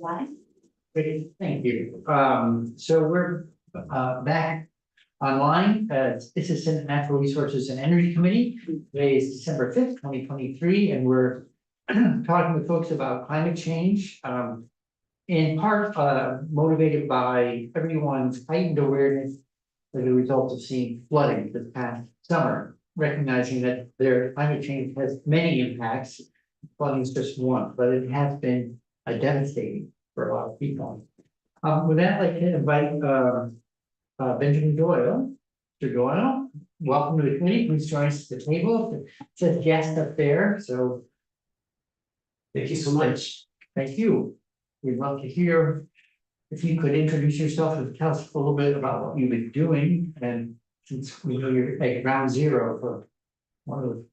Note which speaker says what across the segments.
Speaker 1: Great, thank you. So we're back online. This is Senate Natural Resources and Energy Committee. Today is December 5th, 2023, and we're talking with folks about climate change. In part motivated by everyone's heightened awareness as a result of seeing flooding this past summer, recognizing that their climate change has many impacts. Flooding is just one, but it has been devastating for a lot of people. With that, I'd like to invite Benjamin Doyle. Mr. Doyle, welcome to the committee. Please join us at the table. It says guest up there, so
Speaker 2: Thank you so much.
Speaker 1: thank you. We'd love to hear if you could introduce yourself and tell us a little bit about what you've been doing. And since we know you're at ground zero for one of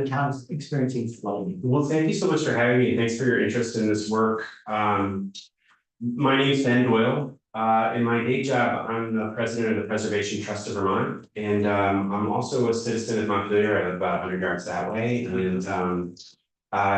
Speaker 1: the towns experiencing flooding.
Speaker 2: Well, thank you so much for having me. And thanks for your interest in this work. My name is Ben Doyle. In my day job, I'm the president of the Preservation Trust of Vermont. And I'm also a citizen of Montpelier. I live about 100 yards that way. And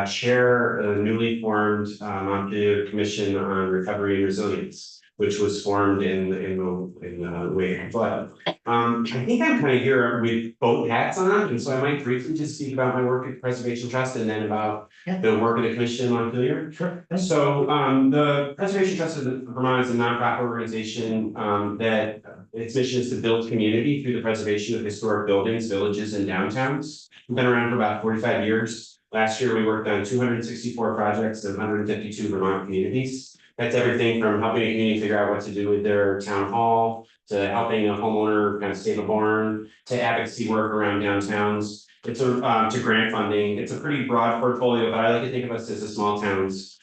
Speaker 2: chair a newly formed Montpelier Commission on Recovery and Resilience, which was formed in the wake of flood. I think I'm kind of here with both hats on, and so I might briefly just speak about my work at Preservation Trust and then about the work of the Commission in Montpelier.
Speaker 1: Sure.
Speaker 2: So the Preservation Trust of Vermont is a nonprofit organization that its mission is to build community through the preservation of historic buildings, villages, and downtowns. We've been around for about 45 years. Last year, we worked on 264 projects in 152 Vermont communities. That's everything from helping a community figure out what to do with their town hall, to helping a homeowner kind of save a barn, to advocacy work around downtowns. It's to grant funding. It's a pretty broad portfolio, but I like to think of us as a small town's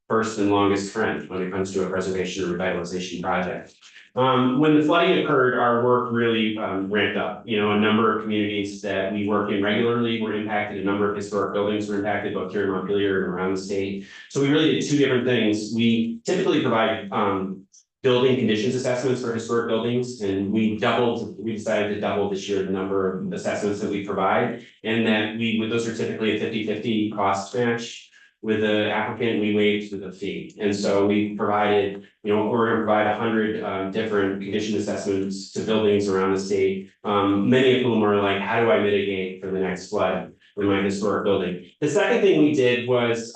Speaker 2: first and longest friend when it comes to a preservation or revitalization project. When the flooding occurred, our work really ramped up. You know, a number of communities that we work in regularly were impacted. A number of historic buildings were impacted, both here in Montpelier and around the state. So we really did two different things. We typically provide building conditions assessments for historic buildings, and we decided to double this year the number of assessments that we provide, and that those are typically a 50-50 cost match. With the applicant, we waived the fee. And so we provided, we're going to provide 100 different condition assessments to buildings around the state. Many of whom are like, how do I mitigate for the next flood in my historic building? The second thing we did was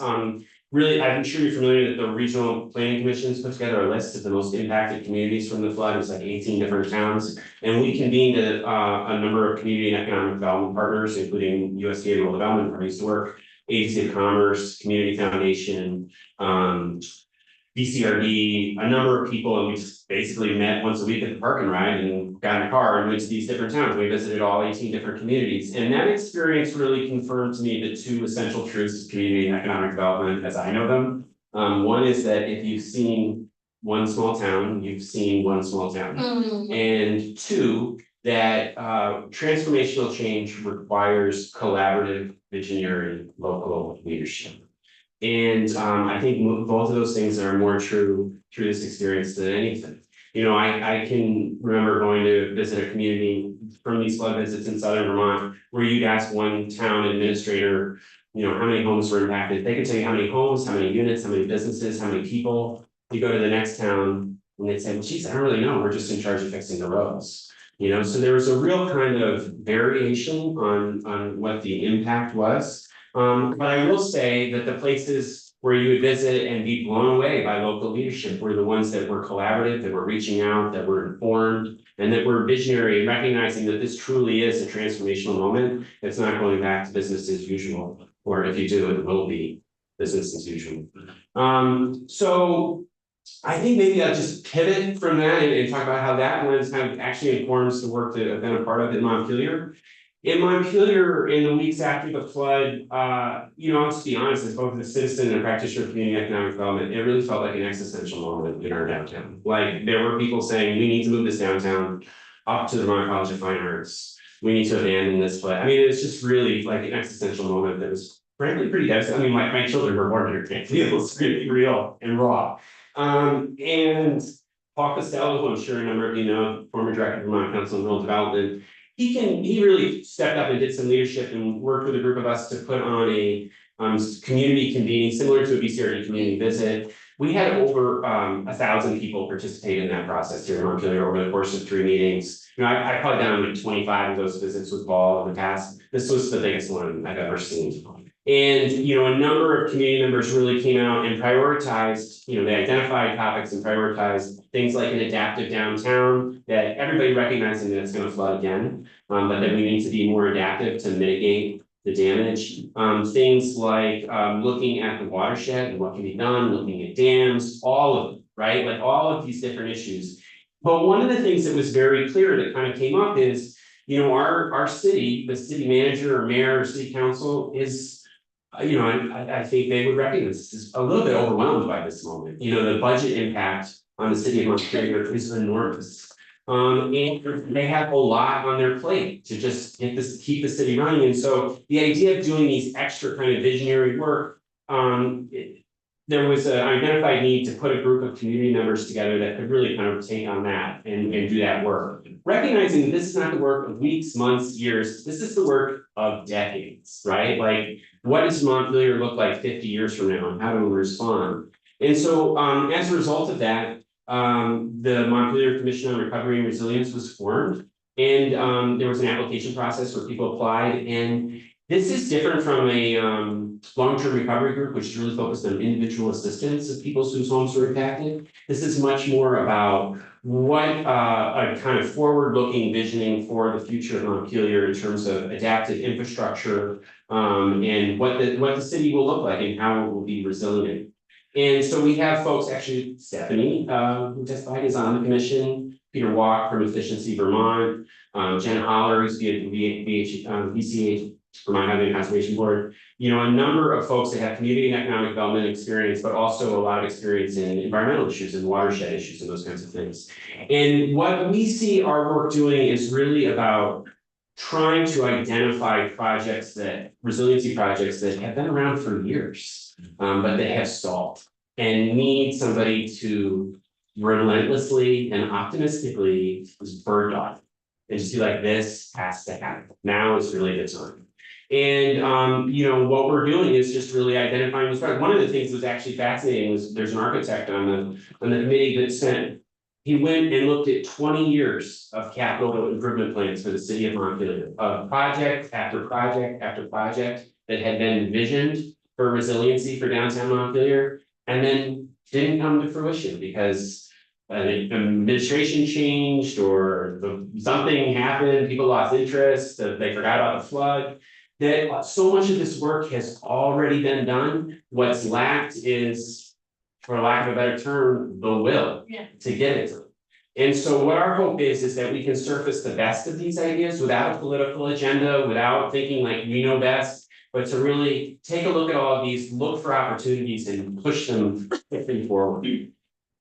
Speaker 2: really, I'm sure you're familiar that the regional planning commissions put together a list of the most impacted communities from the flood. It was like 18 different towns. And we convened a number of community and economic development partners, including USDA Rural Development, where I used to work, Agency of Commerce, Community Foundation, BCRD, a number of people, and we just basically met once a week at the park and ride and got in a car and went to these different towns. We visited all 18 different communities, and that experience really confirmed to me the two essential truths of community and economic development as I know them. One is that if you've seen one small town, you've seen one small town. And two, that transformational change requires collaborative, visionary, local leadership. And I think both of those things are more true through this experience than anything. You know, I can remember going to visit a community from these flood visits in southern Vermont, where you'd ask one town administrator, how many homes were impacted. They could tell you how many homes, how many units, how many businesses, how many people. You go to the next town and they'd say, well, geez, I don't really know. We're just in charge of fixing the roads. So there was a real kind of variation on what the impact was. But I will say that the places where you would visit and be blown away by local leadership were the ones that were collaborative, that were reaching out, that were informed, and that were visionary, recognizing that this truly is a transformational moment. It's not going back to business as usual, or if you do, it will be business as usual. So I think maybe I'll just pivot from that and talk about how that lens kind of actually informs the work that I've been a part of in Montpelier. In Montpelier, in the weeks after the flood, I'll just be honest, as both a citizen and a practitioner of community economic development, it really felt like an existential moment in our downtown. Like, there were people saying, we need to move this downtown up to the Vermont College of Fine Arts. We need to abandon this flood. I mean, it was just really like an existential moment that was frankly pretty devastating. I mean, my children were born under it feels really real and raw. And Paul Costello, who I'm sure a number of you know, former director of Vermont Council on Rural Development, he really stepped up and did some leadership and worked with a group of us to put on a community convening similar to a BCRD community visit. We had over 1,000 people participate in that process here in Montpelier over the course of 3 meetings. You know, I probably done like 25 of those visits with Paul in the past. This was the biggest one I've ever seen. And, you know, a number of community members really came out and prioritized, you know, they identified topics and prioritized things like an adaptive downtown that everybody recognizing that it's gonna flood again. But that we need to be more adaptive to mitigate the damage. Things like looking at the watershed and what can be done, looking at dams, all of them, right? Like all of these different issues. But one of the things that was very clear that kind of came up is, you know, our city, the city manager or mayor or city council is, you know, I think they would recognize this is a little bit overwhelmed by this moment. You know, the budget impact on the city of Montpelier is enormous. And they have a lot on their plate to just keep the city running. And so the idea of doing these extra kind of visionary work, there was an identified need to put a group of community members together that could really kind of take on that and do that work. Recognizing that this is not the work of weeks, months, years, this is the work of decades, right? Like, what does Montpelier look like 50 years from now, and how do we respond? And so, as a result of that, the Montpelier Commission on Recovery and Resilience was formed. And there was an application process where people applied, and this is different from a long-term recovery group, which is really focused on individual assistance of people whose homes were impacted. This is much more about what a kind of forward-looking visioning for the future of Montpelier in terms of adaptive infrastructure, and what the city will look like and how it will be resilient. And so we have folks, actually Stephanie, who testified, is on the commission, Peter Walk from Efficiency Vermont, Jen Holler, who's the VCH, Vermont Housing Conservation Board, you know, a number of folks that have community and economic development experience, but also a lot of experience in environmental issues and watershed issues and those kinds of things. And what we see our work doing is really about trying to identify projects resiliency projects that have been around for years, but they have stalled and need somebody to relentlessly and optimistically just bird dog and just be like, this has to happen. Now is really the time. And you know, what we're doing is just really identifying those projects. One of the things that was actually fascinating was there's an architect on the committee that said he went and looked at 20 years of capital improvement plans for the city of Montpelier, of project after project after project that had been envisioned for resiliency for downtown Montpelier, and then didn't come to fruition because the administration changed or something happened, people lost interest, they forgot about the flood. That so much of this work has already been done. What's lacked is, for lack of a better term, the will to get it done. And so what our hope is that we can surface the best of these ideas without a political agenda, without thinking like we know best, but to really take a look at all of these, look for opportunities and push them forward.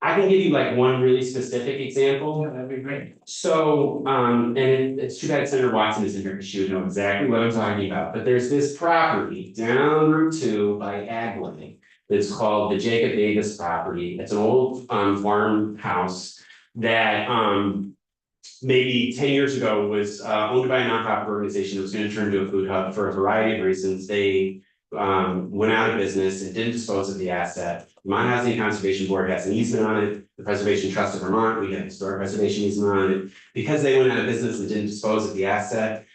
Speaker 2: I can give you like one really specific example.
Speaker 1: Yeah, that'd be great.
Speaker 2: So, and it's too bad Senator Watson isn't here because she would know exactly what I'm talking about, but there's this property down Route 2 by Agway. It's called the Jacob Davis property. It's an old farmhouse that maybe 10 years ago was owned by a nonprofit organization that was going to turn into a food hub for a variety of reasons. They went out of business and didn't dispose of the asset. Vermont Housing and Conservation Board has an easement on it. The Preservation Trust of Vermont, we have historic preservation easement on it. Because they went out of business and didn't dispose of the asset,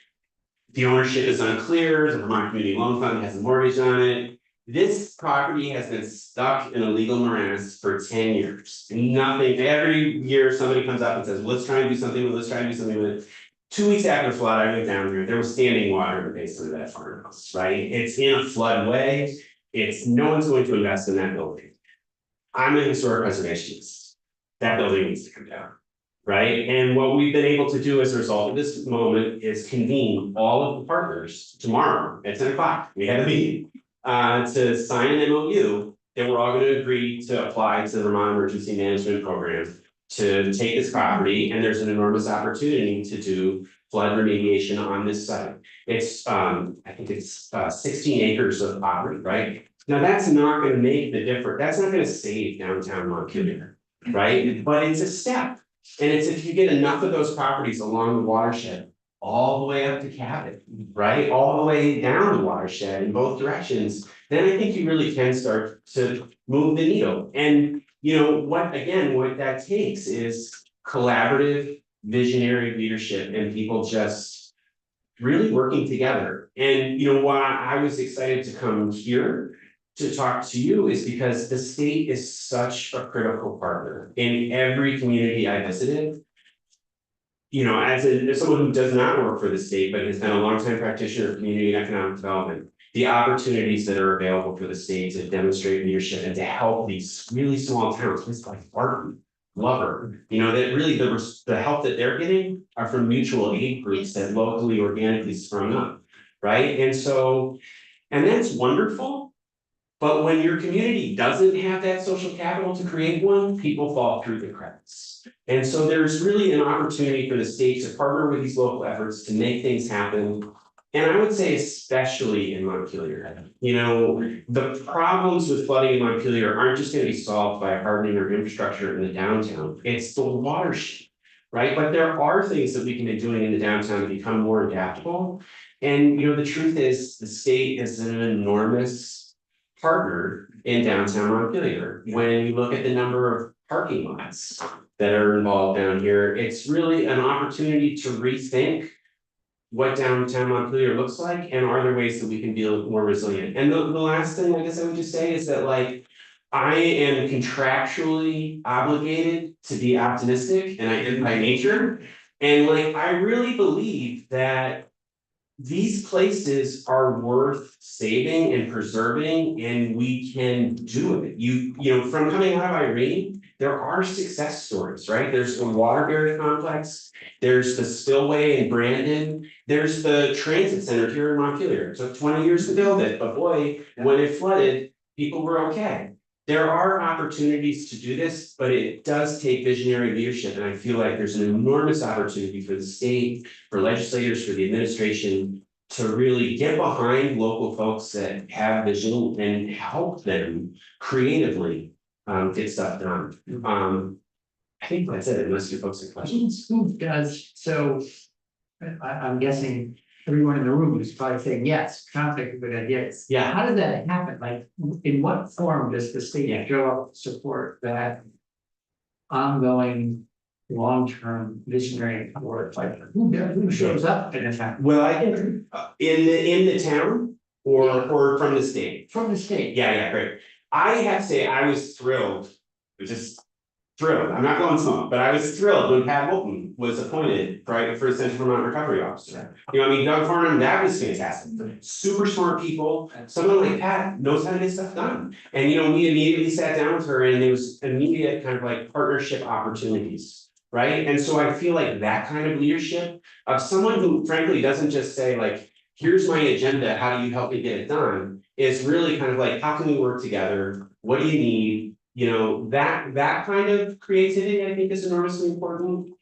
Speaker 2: the ownership is unclear. The Vermont Community Loan Fund has a mortgage on it. This property has been stuck in a legal morass for 10 years. Nothing, every year somebody comes up and says, let's try and do something with it, let's try and do something with it. 2 weeks after the flood, I went down there was standing water in the basement of that farmhouse, right? It's in a floodway. No one's going to invest in that building. I'm a historic preservationist. That building needs to come down, right? And what we've been able to do as a result of this moment is convene all of the partners tomorrow at 10 o'clock. We had a meeting to sign an MOU that we're all going to agree to apply to the Vermont Emergency Management Program to take this property, and there's an enormous opportunity to do flood remediation on this site. It's I think it's 16 acres of property, right? Now, that's not going to make the difference. That's not going to save downtown Montpelier, right? But it's a step. And it's if you get enough of those properties along the watershed, all the way up to Cabot, right? All the way down the watershed in both directions, then I think you really can start to move the needle. And, what that takes is collaborative, visionary leadership and people just really working together. And, why I was excited to come here to talk to you is because the state is such a critical partner in every community I visited. As someone who does not work for the state, but has been a longtime practitioner of community and economic development, the opportunities that are available for the state to demonstrate leadership and to help these really small towns, places like Barton, Glover, that really the help that they're getting are from mutual aid groups that locally organically sprung up, right? And that's wonderful. But when your community doesn't have that social capital to create one, people fall through the cracks. And so there's really an opportunity for the state to partner with these local efforts to make things happen. And I would say especially in Montpelier, the problems with flooding in Montpelier aren't just going to be solved by hardening our infrastructure in the downtown. It's the watershed, right? But there are things that we can be doing in the downtown to become more adaptable. And, the truth is the state is an enormous partner in downtown Montpelier. When you look at the number of parking lots that are involved down here, it's really an opportunity to rethink what downtown Montpelier looks like, and are there ways that we can be more resilient? And the last thing I guess I would just say is that I am contractually obligated to be optimistic, and I am by nature. And I really believe that these places are worth saving and preserving, and we can do it. From coming out of Irene, there are success stories, right? There's the Waterbury complex, there's the Spillway in Brandon, there's the transit center here in Montpelier. It took 20 years to build it, but boy, when it flooded, people were okay. There are opportunities to do this, but it does take visionary leadership, and I feel like there's an enormous opportunity for the state, for legislators, for the administration to really get behind local folks that have vision and help them creatively get stuff done. I think that's it, unless you folks have questions.
Speaker 1: Who does, so I'm guessing everyone in the room is probably saying, yes, sounds like a good idea.
Speaker 2: Yeah.
Speaker 1: How does that happen? In what form does the state show up to support that ongoing long-term visionary work? Who shows up in that?
Speaker 2: Well, I think in the town or from the state?
Speaker 1: From the state.
Speaker 2: Yeah, great. I have to say, I was thrilled, just thrilled. I'm not blowing smoke, but I was thrilled when Pat Moulton was appointed, right, for Central Vermont Recovery Officer. Doug Farnham, that was fantastic. Super smart people. Someone like Pat knows how to get stuff done. And we immediately sat down with her, and there was immediate kind of partnership opportunities, right? And so I feel like that kind of leadership of someone who frankly doesn't just say here's my agenda, how do you help me get it done? Is really kind of how can we work together? What do you need? That kind of creativity, I think, is enormously important.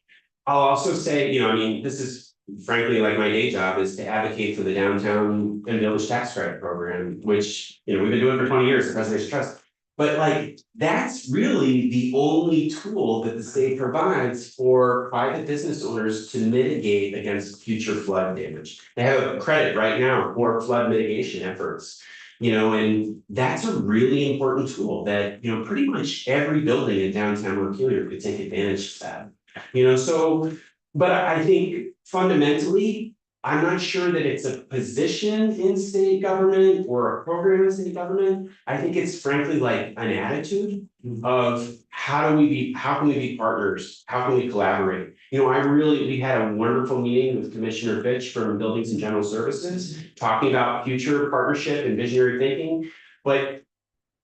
Speaker 2: I'll also say, this is frankly my day job is to advocate for the downtown and village tax credit program, which, we've been doing for 20 years, the Preservation Trust. But that's really the only tool that the state provides for private business owners to mitigate against future flood damage. They have a credit right now for flood mitigation efforts. And that's a really important tool that, pretty much every building in downtown Montpelier could take advantage of that. But I think fundamentally, I'm not sure that it's a position in state government or a program in state government. I think it's frankly an attitude of how can we be partners? How can we collaborate? We had a wonderful meeting with Commissioner Fitch from Buildings and General Services talking about future partnership and visionary thinking. But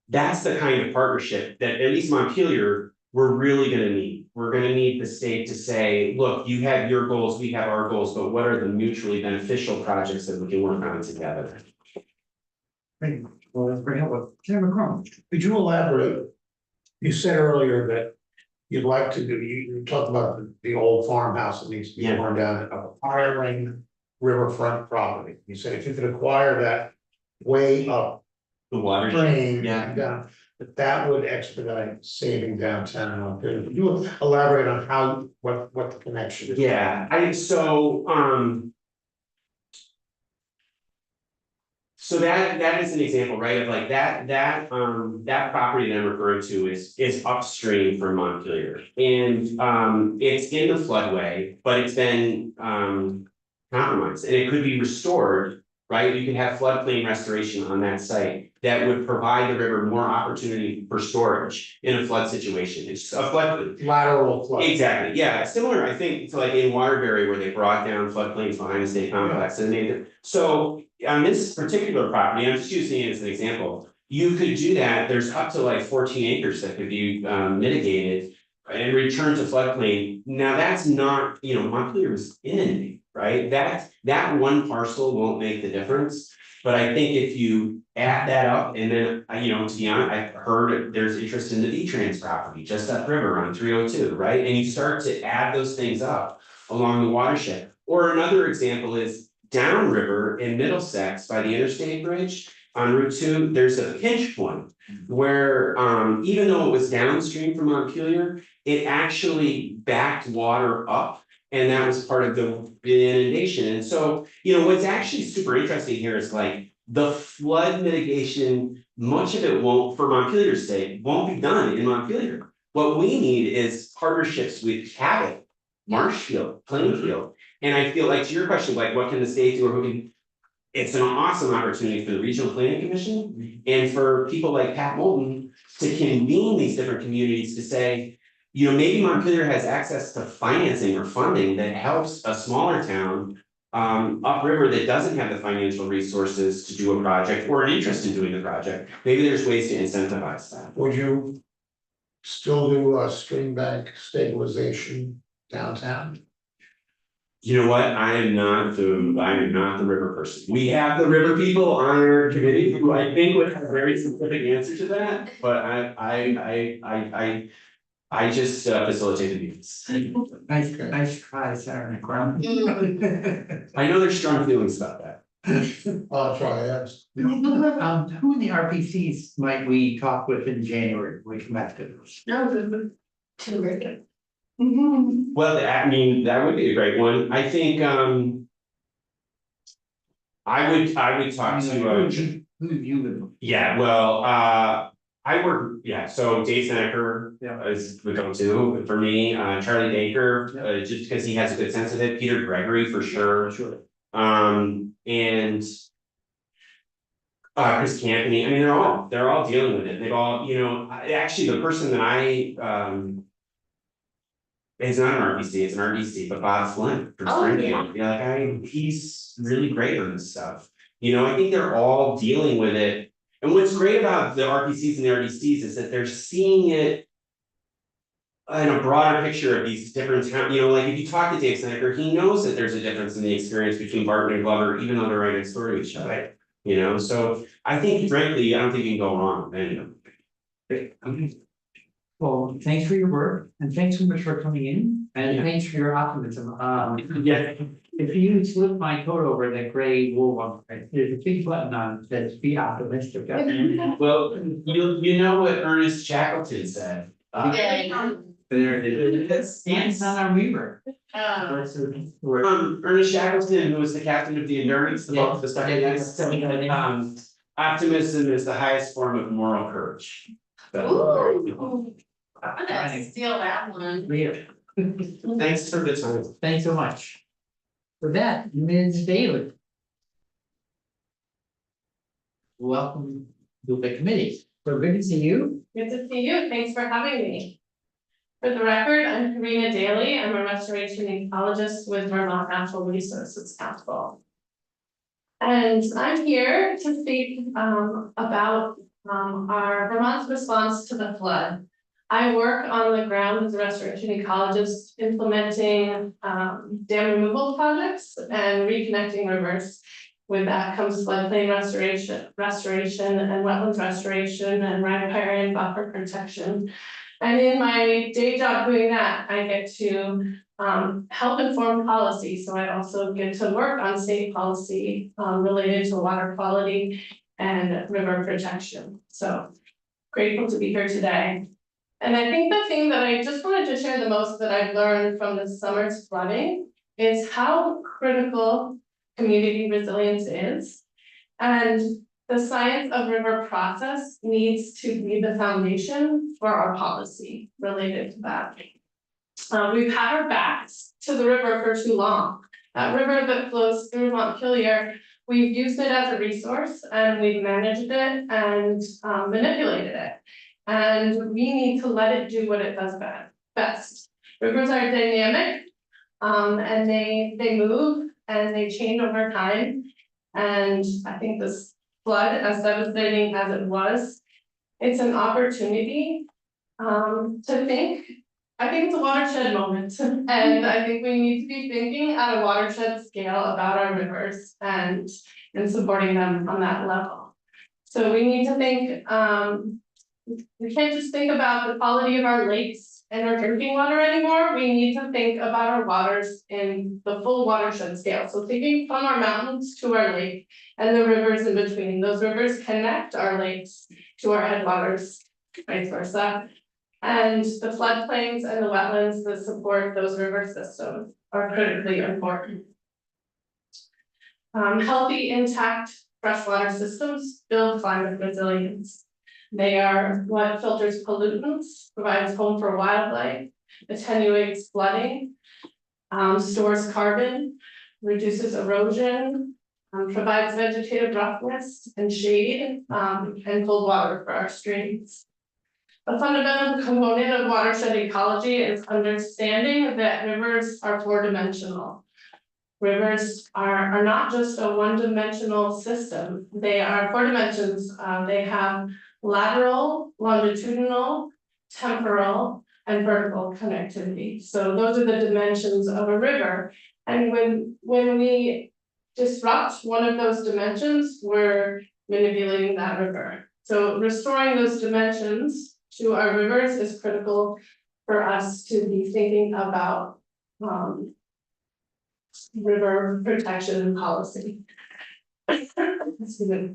Speaker 2: that's the kind of partnership that at least Montpelier, we're really going to need. We're going to need the state to say, look, you have your goals, we have our goals, but what are the mutually beneficial projects that we can work on together?
Speaker 1: Great. Well, that's very helpful. Senator McCormick.
Speaker 3: Could you elaborate? You said earlier that you'd like to do, you talked about the old farmhouse that needs to be torn down, acquiring riverfront property. You said if you could acquire that way up
Speaker 2: The water.
Speaker 3: drain
Speaker 2: Yeah.
Speaker 3: down, that would expedite saving downtown. Could you elaborate on what the connection is?
Speaker 2: Yeah, So that is an example, right, of like that property that I'm referring to is upstream from Montpelier. And it's in the floodway, but it's been compromised, and it could be restored, right? You can have floodplain restoration on that site that would provide the river more opportunity for storage in a flood situation. It's a flood.
Speaker 3: Lateral flood.
Speaker 2: Exactly, yeah, similar, I think, to like in Waterbury where they brought down floodplains behind the state complex and made it. So on this particular property, I'm just using it as an example. You could do that, there's up to like 14 acres that could be mitigated and returned to floodplain. Now, that's not, Montpelier was inundated, right? That one parcel won't make the difference. But I think if you add that up and then, to be honest, I've heard there's interest in the V-Trans property just upriver on 302, right? And you start to add those things up along the watershed. Or another example is downriver in Middlesex by the interstate bridge on Route 2, there's a pinch point where even though it was downstream from Montpelier, it actually backed water up. And that was part of the inundation. And so, what's actually super interesting here is like the flood mitigation, much of it won't, for Montpelier's sake, won't be done in Montpelier. What we need is partnerships with Cabot, Marshfield, Plainfield. And I feel like to your question, like what can the state do or who can? It's an awesome opportunity for the Regional Planning Commission and for people like Pat Moulton to convene these different communities to say, maybe Montpelier has access to financing or funding that helps a smaller town upriver that doesn't have the financial resources to do a project or an interest in doing the project. Maybe there's ways to incentivize that.
Speaker 3: Would you still do a stream bank stabilization downtown?
Speaker 2: You know what? I am not the river person. We have the river people on our committee who I think would have a very specific answer to that, but I just facilitate the meetings.
Speaker 1: Nice try, Sarah McCrum.
Speaker 2: I know there's strong feelings about that.
Speaker 3: I'll try that.
Speaker 1: Who in the RPCs might we talk with in January when we come back to this?
Speaker 4: No, good. Too great.
Speaker 2: Well, I mean, that would be a great one. I think I would talk to
Speaker 1: Who you would?
Speaker 2: yeah, well, I work, so Dave Senecker is the go-to for me, Charlie Baker, just because he has a good sense of it, Peter Gregory for sure.
Speaker 1: Sure.
Speaker 2: And Chris Campany, I mean, they're all dealing with it. They've all, actually the person that it's not an RBC, it's an RBC, but Bob Flynn from Springfield. He's really great on this stuff. I think they're all dealing with it. And what's great about the RPCs and the RDCs is that they're seeing it in a broader picture of these different towns. Like if you talk to Dave Senecker, he knows that there's a difference in the experience between Barton and Glover, even though they're right next door to each other. Right. So I think frankly, I don't think you can go wrong with any of them.
Speaker 1: Okay. Well, thanks for your work and thanks so much for coming in and thanks for your optimism. If you slip my coat over that gray wool one, there's a big button on that says be optimistic.
Speaker 2: Well, you know what Ernest Shackleton said. There it is.
Speaker 1: It's on our Weaver.
Speaker 2: Ernest Shackleton, who was the captain of the Endurance, the boat the second optimism is the highest form of moral courage.
Speaker 4: Ooh. I'm gonna steal that one.
Speaker 2: Thanks for the time.
Speaker 1: Thanks so much. For that, Ms. Daly. Welcome to the committee. So good to see you.
Speaker 4: Good to see you. Thanks for having me. For the record, I'm Karina Daly. I'm a restoration ecologist with Vermont Natural Resources Council. And I'm here to speak about our Vermont's response to the flood. I work on the ground as a restoration ecologist implementing dam removal projects and reconnecting rivers. With that comes floodplain restoration and wetlands restoration and riparian buffer protection. And in my day job doing that, I get to help inform policy. So I also get to work on state policy related to water quality and river protection. So grateful to be here today. And I think the thing that I just wanted to share the most that I've learned from this summer's flooding is how critical community resilience is. And the science of river process needs to be the foundation for our policy related to that. We've had our backs to the river for too long. That river that flows through Montpelier, we've used it as a resource and we've managed it and manipulated it. And we need to let it do what it does best. Rivers are dynamic, and they move and they change over time. And I think this flood, as devastating as it was, it's an opportunity to think. I think it's a watershed moment, and I think we need to be thinking at a watershed scale about our rivers and supporting them on that level. So we need to think, we can't just think about the quality of our lakes and our drinking water anymore. We need to think about our waters in the full watershed scale. So thinking from our mountains to our lake and the rivers in between. Those rivers connect our lakes to our headwaters, vice versa. And the floodplains and the wetlands that support those river systems are critically important. Healthy, intact freshwater systems build climate resilience. They are what filters pollutants, provides home for wildlife, attenuates flooding, stores carbon, reduces erosion, provides vegetative roughness and shade, and cold water for our streams. A fundamental component of watershed ecology is understanding that rivers are four-dimensional. Rivers are not just a one-dimensional system, they are four dimensions. They have lateral, longitudinal, temporal, and vertical connectivity. So those are the dimensions of a river. And when we disrupt one of those dimensions, we're manipulating that river. So restoring those dimensions to our rivers is critical for us to be thinking about river protection policy. Excuse me.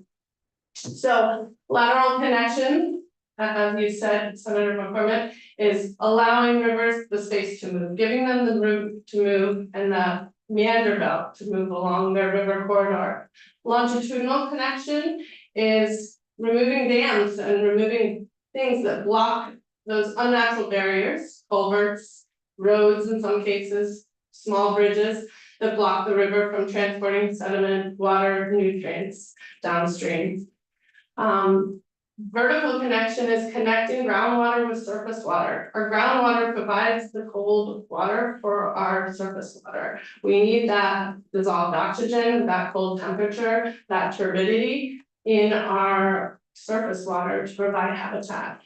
Speaker 4: So lateral connection, as you said, Senator McCormick, is allowing rivers the space to move, giving them the room to move and the meander belt to move along their river corridor. Longitudinal connection is removing dams and removing things that block those unnatural barriers, culverts, roads in some cases, small bridges that block the river from transporting sediment, water, nutrients downstream. Vertical connection is connecting groundwater with surface water. Our groundwater provides the cold water for our surface water. We need that dissolved oxygen, that cold temperature, that turbidity in our surface water to provide habitat.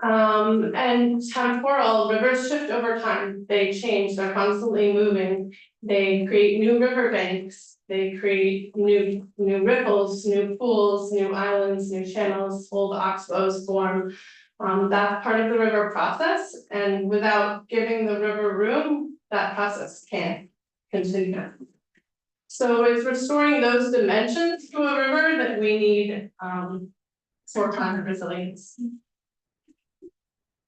Speaker 4: And temporal, rivers shift over time, they change, they're constantly moving, they create new riverbanks, they create new ripples, new pools, new islands, new channels, old oxbows form. That's part of the river process, and without giving the river room, that process can't continue. So it's restoring those dimensions to a river that we need for climate resilience.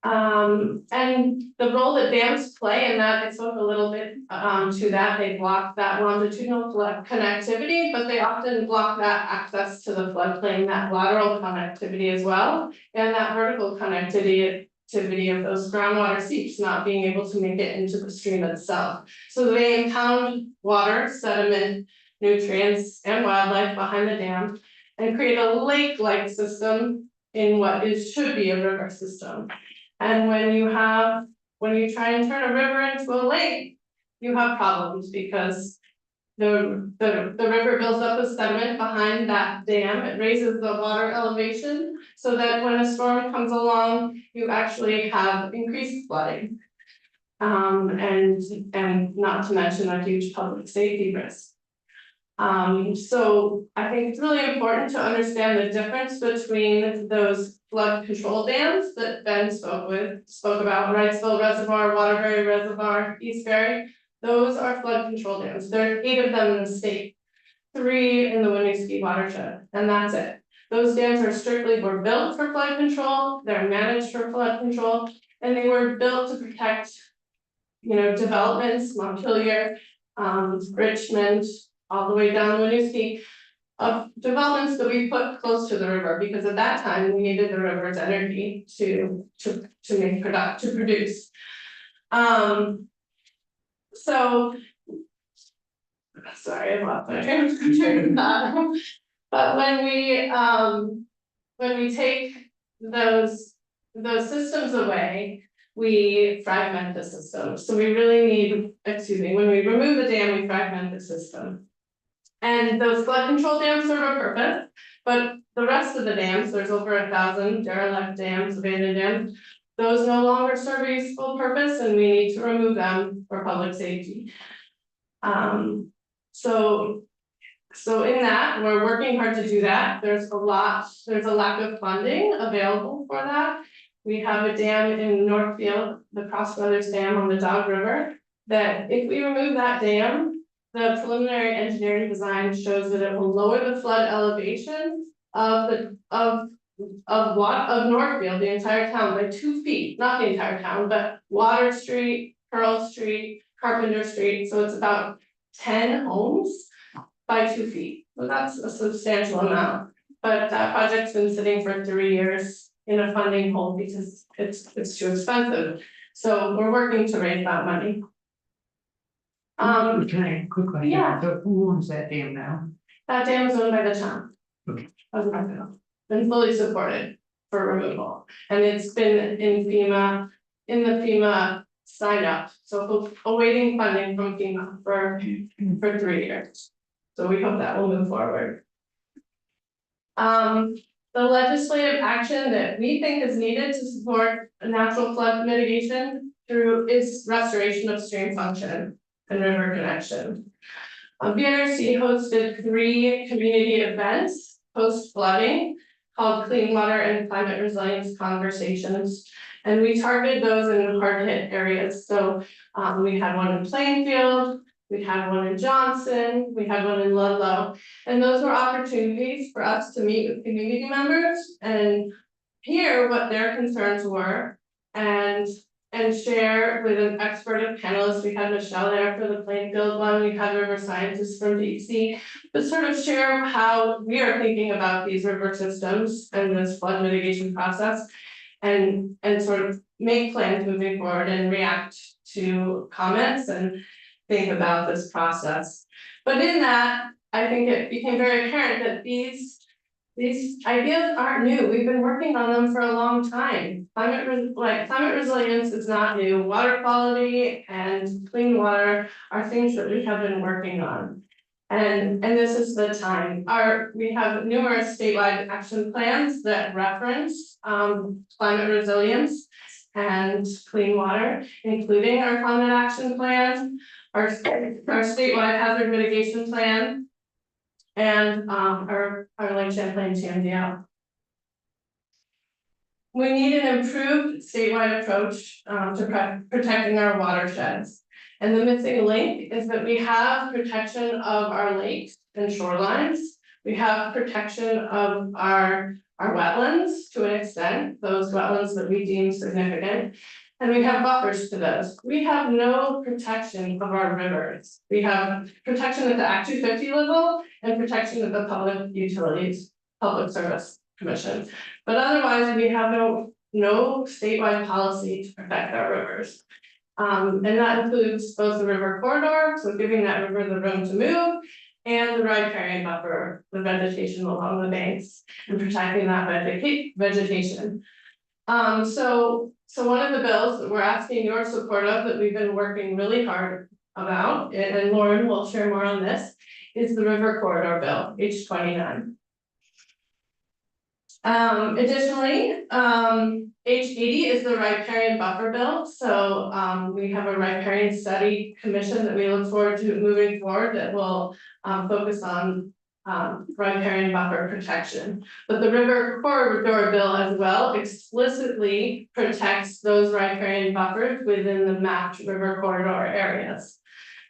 Speaker 4: And the role that dams play in that, I spoke a little bit to that, they block that longitudinal flood connectivity, but they often block that access to the floodplain, that lateral connectivity as well, and that vertical connectivity of those groundwater seeps not being able to make it into the stream itself. So they impound water, sediment, nutrients, and wildlife behind the dam and create a lake-like system in what should be a river system. And when you try and turn a river into a lake, you have problems because the river builds up a sediment behind that dam. It raises the water elevation so that when a storm comes along, you actually have increased flooding. And not to mention a huge public safety risk. So I think it's really important to understand the difference between those flood control dams that Ben spoke about, Wrightsville Reservoir, Waterbury Reservoir, Eastbury. Those are flood control dams. There are 8 of them in the state, 3 in the Winooski watershed, and that's it. Those dams were built for flood control, they're managed for flood control, and they were built to protect, developments, Montpelier, Richmond, all the way down Winooski. developments that we put close to the river, because at that time, we needed the river's energy to produce. So. Sorry, I lost my train of thought. But when we take those systems away, we fragment the system. So we really need, when we remove the dam, we fragment the system. And those flood control dams serve a purpose, but the rest of the dams, there's over 1,000 derelict dams, abandoned dams. Those no longer serve a useful purpose, and we need to remove them for public safety. So in that, we're working hard to do that. There's a lack of funding available for that. We have a dam in Northfield, the Cross Brothers Dam on the Dog River, that if we remove that dam, the preliminary engineering design shows that it will lower the flood elevation of Northfield, the entire town, by 2 feet, not the entire town, but Water Street, Pearl Street, Carpenter Street, so it's about 10 homes by 2 feet. So that's a substantial amount, but that project's been sitting for 3 years in a funding hole because it's too expensive. So we're working to raise that money.
Speaker 1: Can I, quick question?
Speaker 4: Yeah.
Speaker 1: So who owns that dam now?
Speaker 4: That dam is owned by the town.
Speaker 1: Okay.
Speaker 4: Of Northfield, been fully supported for removal, and it's been in the FEMA sign up, so awaiting funding from FEMA for 3 years. So we hope that will move forward. The legislative action that we think is needed to support natural flood mitigation is restoration of stream function and river connection. BRC hosted 3 community events post flooding called Clean Water and Climate Resilience Conversations. And we targeted those in hard hit areas. So we had one in Plainfield, we had one in Johnson, we had one in Ludlow. And those were opportunities for us to meet with community members and hear what their concerns were and share with an expert of panelists. We had Michelle there for the Plainfield one, we had river scientists from DC, but sort of share how we are thinking about these river systems and this flood mitigation process, and sort of make plans moving forward and react to comments and think about this process. But in that, I think it became very apparent that these ideas aren't new. We've been working on them for a long time. Climate resilience is not new. Water quality and clean water are things that we have been working on. And this is the time. We have numerous statewide action plans that reference climate resilience and clean water, including our climate action plan, our statewide hazard mitigation plan, and our Lake Champlain TMDL. We need an improved statewide approach to protecting our watersheds. And the missing link is that we have protection of our lakes and shorelines. We have protection of our wetlands to an extent, those wetlands that we deem significant. And we have buffers to those. We have no protection of our rivers. We have protection at the Act 250 level and protection at the Public Service Commission. But otherwise, we have no statewide policy to protect our rivers. And that includes both the river corridor, so giving that river the room to move, and the riparian buffer, the vegetation along the banks, and protecting that vegetation. So one of the bills that we're asking your support of, that we've been working really hard about, and Lauren will share more on this, is the River Corridor Bill, H29. Additionally, H80 is the riparian buffer bill. So we have a riparian study commission that we look forward to moving forward that will focus on riparian buffer protection. But the River Corridor Bill as well explicitly protects those riparian buffers within the mapped river corridor areas.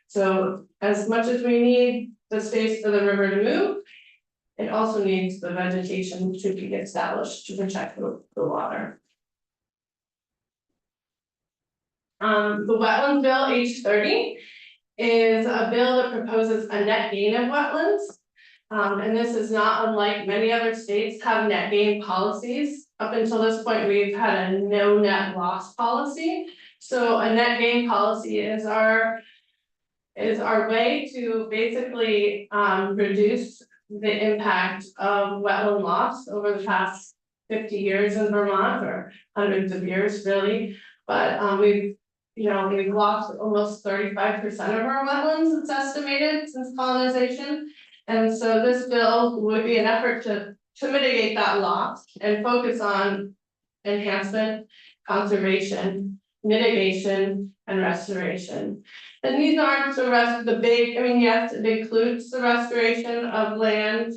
Speaker 4: So as much as we need the space for the river to move, it also needs the vegetation to be established to protect the water. The Wetland Bill H30 is a bill that proposes a net gain of wetlands. And this is not unlike many other states have net gain policies. Up until this point, we've had a no net loss policy. So a net gain policy is our way to basically reduce the impact of wetland loss over the past 50 years in Vermont, or hundreds of years really. But we've lost almost 35% of our wetlands, it's estimated, since colonization. And so this bill would be an effort to mitigate that loss and focus on enhancement, conservation, mitigation, and restoration. And these aren't the big, I mean, yes, it includes the restoration of land.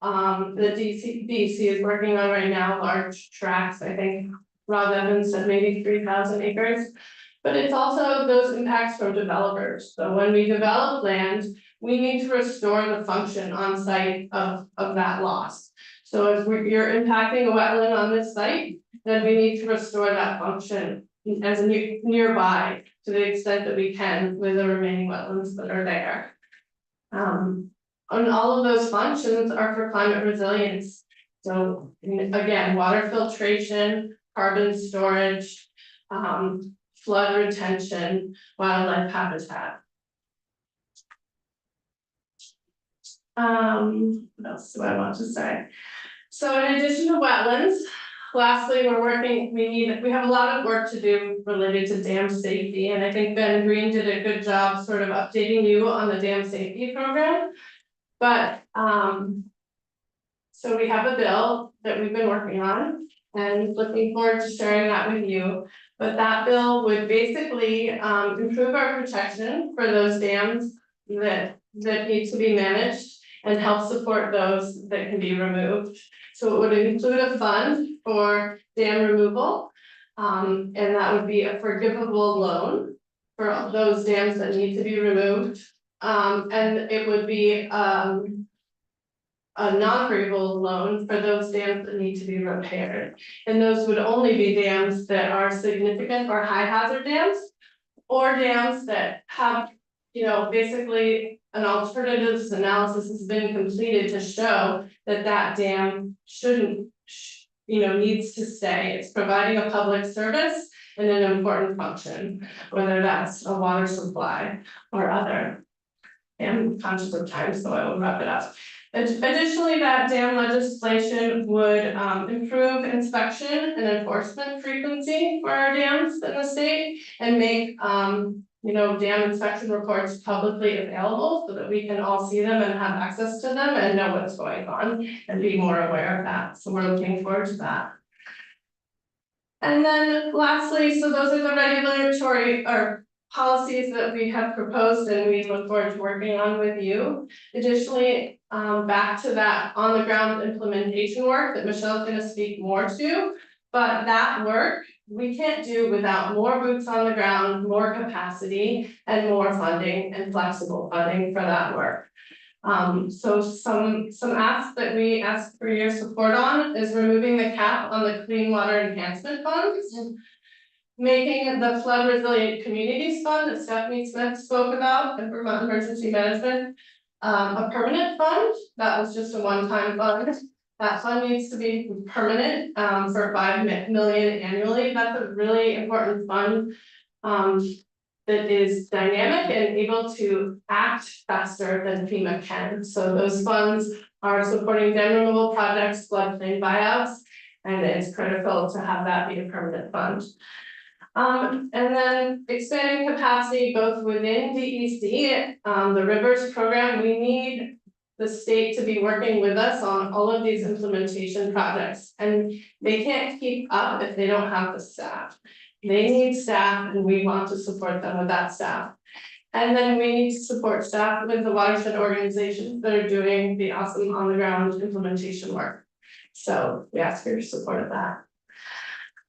Speaker 4: The DC is working on right now, large tracts, I think Rob Evans said maybe 3,000 acres. But it's also those impacts from developers. So when we develop land, we need to restore the function on site of that loss. So if you're impacting a wetland on this site, then we need to restore that function as a nearby to the extent that we can with the remaining wetlands that are there. And all of those functions are for climate resilience. So again, water filtration, carbon storage, flood retention, wildlife habitat. What else do I want to say? So in addition to wetlands, lastly, we have a lot of work to do related to dam safety, and I think Ben Green did a good job sort of updating you on the dam safety program. But so we have a bill that we've been working on and looking forward to sharing that with you. But that bill would basically improve our protection for those dams that need to be managed and help support those that can be removed. So it would include a fund for dam removal, and that would be a forgivable loan for those dams that need to be removed. And it would be a non-forgivable loan for those dams that need to be repaired. And those would only be dams that are significant or high hazard dams, or dams that have, basically an alternatives analysis has been completed to show that that dam needs to stay. It's providing a public service and an important function, whether that's a water supply or other. I'm conscious of time, so I will wrap it up. Additionally, that dam legislation would improve inspection and enforcement frequency for our dams in the state and make dam inspection reports publicly available so that we can all see them and have access to them and know what's going on and be more aware of that. So we're looking forward to that. And then lastly, so those are the regulatory or policies that we have proposed and we look forward to working on with you. Additionally, back to that on the ground implementation work that Michelle's going to speak more to, but that work we can't do without more boots on the ground, more capacity, and more funding and flexible funding for that work. So some asks that we ask for your support on is removing the cap on the Clean Water Enhancement Funds, making the Flood Resilient Communities Fund that Stephanie Smith spoke about in Vermont Emergency Management a permanent fund. That was just a one-time fund. That fund needs to be permanent for $5 million annually. That's a really important fund that is dynamic and able to act faster than FEMA can. So those funds are supporting dam removal projects, floodplain buyouts, and it's critical to have that be a permanent fund. And then expanding capacity both within DEC, the Rivers program, we need the state to be working with us on all of these implementation projects, and they can't keep up if they don't have the staff. They need staff and we want to support them with that staff. And then we need to support staff with the watershed organizations that are doing the awesome on the ground implementation work. So we ask for your support of that.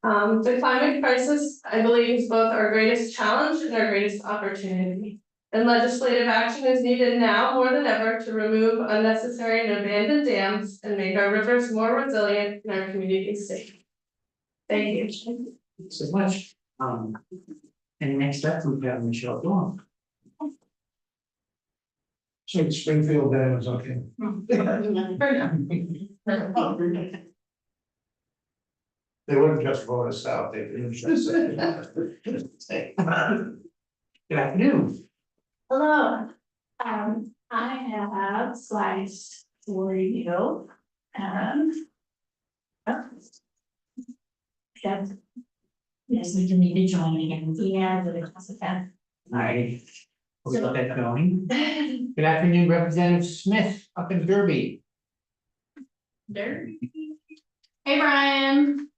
Speaker 4: The climate crisis, I believe, is both our greatest challenge and our greatest opportunity. And legislative action is needed now more than ever to remove unnecessary and abandoned dams and make our rivers more resilient and our communities safe. Thank you.
Speaker 1: Thanks so much. And next up, we've got Michelle Dawn.
Speaker 3: So the Springfield Dam is okay. They wouldn't just vote us out, they didn't just say.
Speaker 1: Good afternoon.
Speaker 5: Hello, I have slides for you. Yes. Yes, we do need to join again, yeah, but it's okay.
Speaker 1: Alright. We'll get that going. Good afternoon, Representative Smith up in Derby.
Speaker 4: Hey, Brian.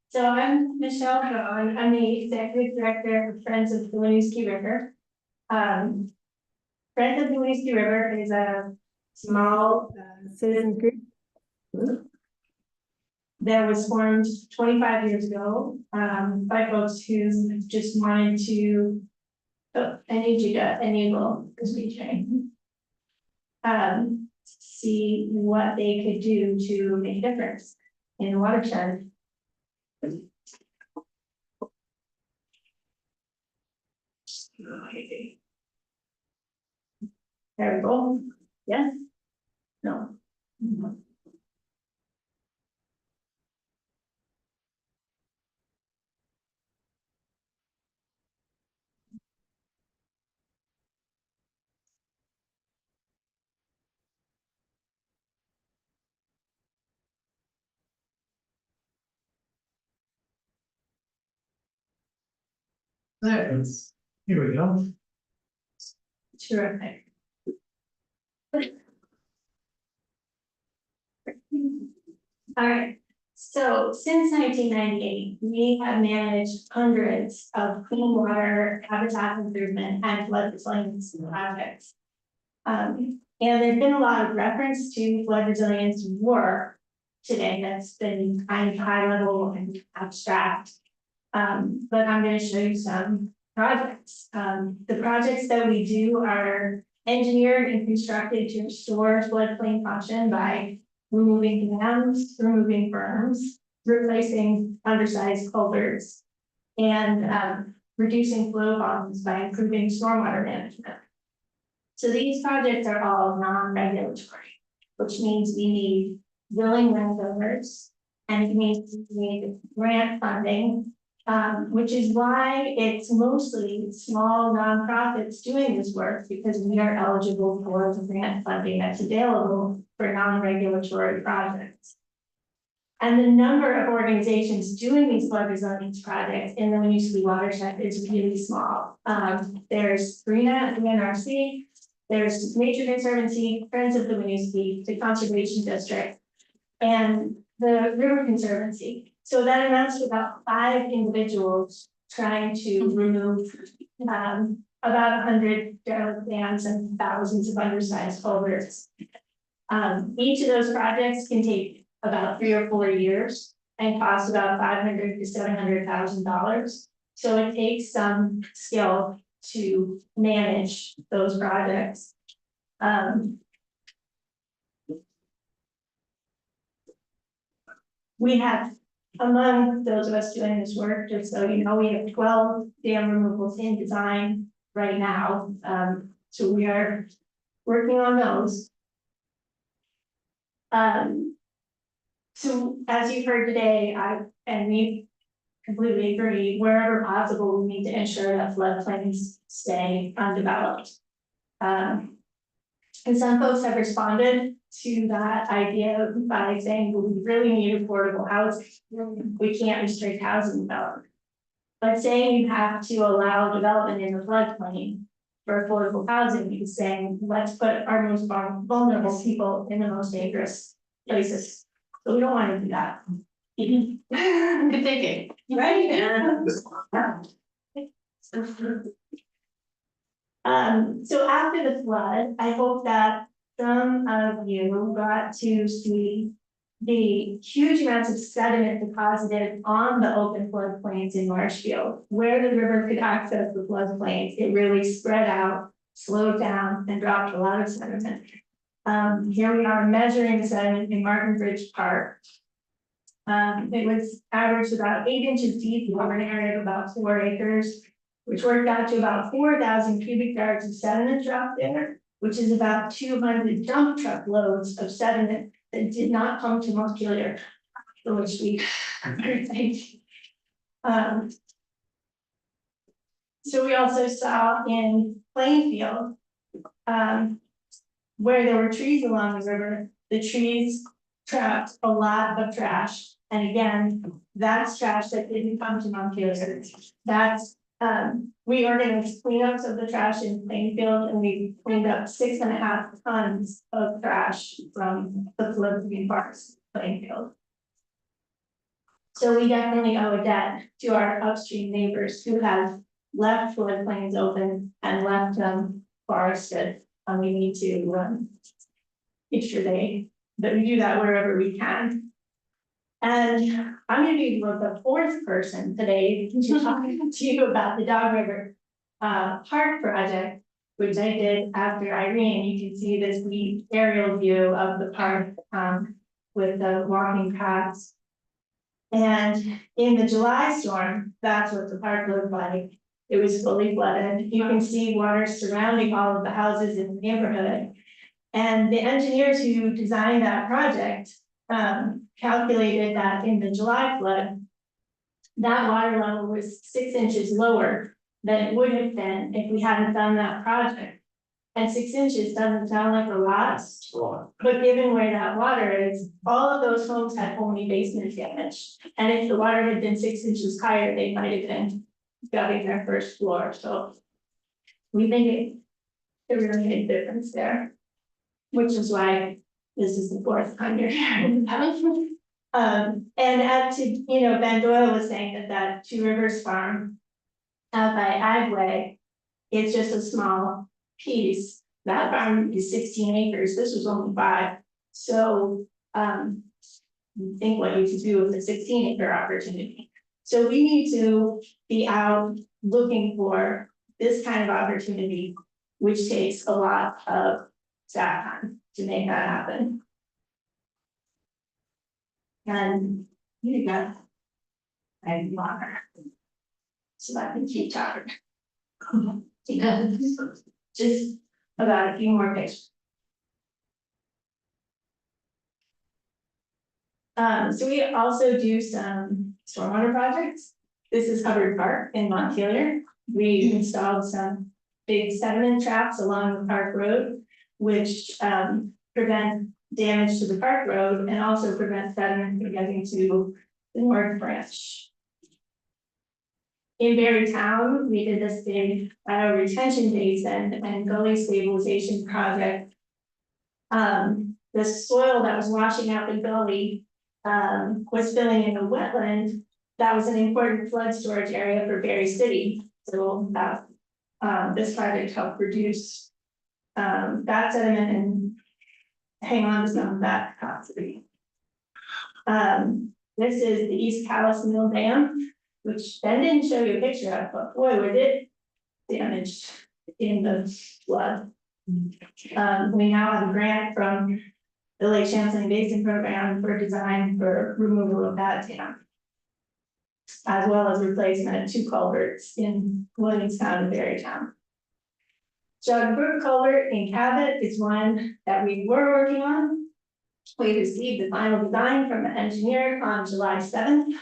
Speaker 5: So I'm Michelle Vaughn, I'm the executive director of Friends of the Winooski River. Friends of the Winooski River is a small citizen group that was formed 25 years ago by folks who just wanted to, oh, I need you to enable the speech sharing. See what they could do to make a difference in the watershed. There we go. Yes? No.
Speaker 1: There it is. Here we go.
Speaker 5: Terrific. All right, so since 1998, we have managed hundreds of clean water, habitat improvement, and floodplains projects. And there's been a lot of reference to flood resilience work today that's been kind of high level and abstract. But I'm going to show you some projects. The projects that we do are engineered and constructed to restore floodplain function by removing dams, removing berms, replacing undersized culverts, and reducing flow volumes by improving stormwater management. So these projects are all non-regulatory, which means we need willing landowners, and it means we need grant funding. Which is why it's mostly small nonprofits doing this work, because we are eligible for the grant funding that's available for non-regulatory projects. And the number of organizations doing these flood resilience projects in the Winooski watershed is really small. There's GRENA, the NRC, there's Nature Conservancy, Friends of the Winooski, the Conservation District, and the River Conservancy. So that amounts to about 5 individuals trying to remove about 100 dams and thousands of undersized culverts. Each of those projects can take about 3 or 4 years and cost about $500,000 to $700,000. So it takes some skill to manage those projects. We have, among those of us doing this work, just so you know, we have 12 dam removals in design right now. So we are working on those. So as you've heard today, we completely agree, wherever possible, we need to ensure that floodplains stay undeveloped. And some folks have responded to that idea by saying, well, we really need affordable housing. We can't restrict housing development. But saying you have to allow development in the floodplain for affordable housing is saying, let's put our most vulnerable people in the most dangerous places. So we don't want to do that.
Speaker 4: Good thinking.
Speaker 5: Right? So after the flood, I hope that some of you got to see the huge amounts of sediment deposited on the open floodplains in Marshfield, where the river could access the floodplains. It really spread out, slowed down, and dropped a lot of sediment. Here we are measuring the sediment in Martin Bridge Park. It was averaged about 8 inches deep over an area of about 4 acres. which worked out to about 4,000 cubic yards of sediment dropped there, which is about 200 dump truck loads of sediment that did not come to Montpelier, for which we are very thankful. So we also saw in Plainfield, where there were trees along the river, the trees trapped a lot of trash. And again, that's trash that didn't come to Montpelier. That's, we organized cleanups of the trash in Plainfield, and we cleaned up 6.5 tons of trash from the Philippine Parks, Plainfield. So we definitely owe a debt to our upstream neighbors who have left floodplains open and left them forested. And we need to make sure that we do that wherever we can. And I'm gonna be the fourth person today to talk to you about the Dog River Park project, which I did after Irene. You can see this neat aerial view of the park with the walking paths. And in the July storm, that's what the park looked like. It was fully flooded. You can see water surrounding all of the houses in the neighborhood. And the engineers who designed that project calculated that in the July flood, that water level was 6 inches lower than it would have been if we hadn't done that project. And 6 inches doesn't sound like a lot, but given where that water is, all of those homes had only basement damage. And if the water had been 6 inches higher, they might have been gutting their first floor. So we think it really made a difference there, which is why this is the fourth time you're here. And Ben Doyle was saying that Two Rivers Farm out by Agway, it's just a small piece. That farm is 16 acres. This was only 5. So think what you could do with a 16-acre opportunity. So we need to be out looking for this kind of opportunity, which takes a lot of staff time to make that happen. And you got and water. So I can keep talking. Just about a few more pictures. So we also do some stormwater projects. This is Hubbard Park in Montpelier. We installed some big sediment traps along the park road, which prevent damage to the park road and also prevent sediment from getting to the north branch. In Berrytown, we did this big retention basin and gully stabilization project. The soil that was washing out the gully was filling in a wetland. That was an important flood storage area for Berry City. So that this project helped reduce that sediment and hang on to some of that capacity. This is the East Calais Mill Dam, which Ben didn't show you a picture of, but boy, was it damaged in the flood. We now have a grant from the Lake Champlain Basin Program for design for removal of that dam, as well as replacement of 2 culverts in Williamstown and Berrytown. Jug Brook culvert in Cabot is one that we were working on. We received the final design from the engineer on July 7th.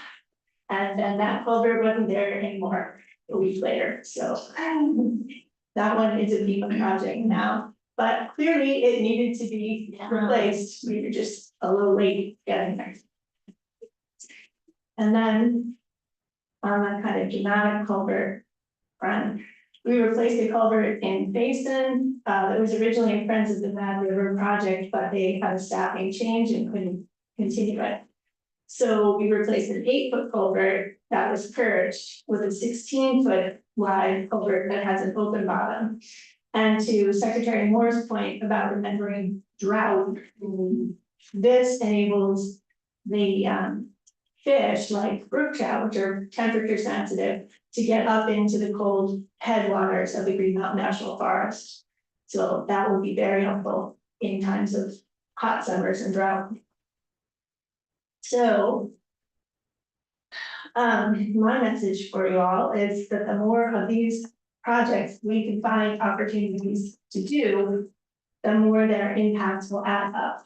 Speaker 5: And then that culvert wasn't there anymore a week later, so that one is a FEMA project now. But clearly it needed to be replaced. We were just a little late getting there. And then on that kind of dramatic culvert front, we replaced a culvert in Basin. It was originally a Friends of the Mad River project, but they had a staffing change and couldn't continue it. So we replaced an 8-foot culvert that was purged with a 16-foot wide culvert that has an open bottom. And to Secretary Moore's point about remembering drought, this enables the fish like brook trout, which are temperature sensitive, to get up into the cold headwaters of the Green Mountain National Forest. So that will be very helpful in times of hot summers and drought. So My message for you all is that the more of these projects we can find opportunities to do, the more their impacts will add up.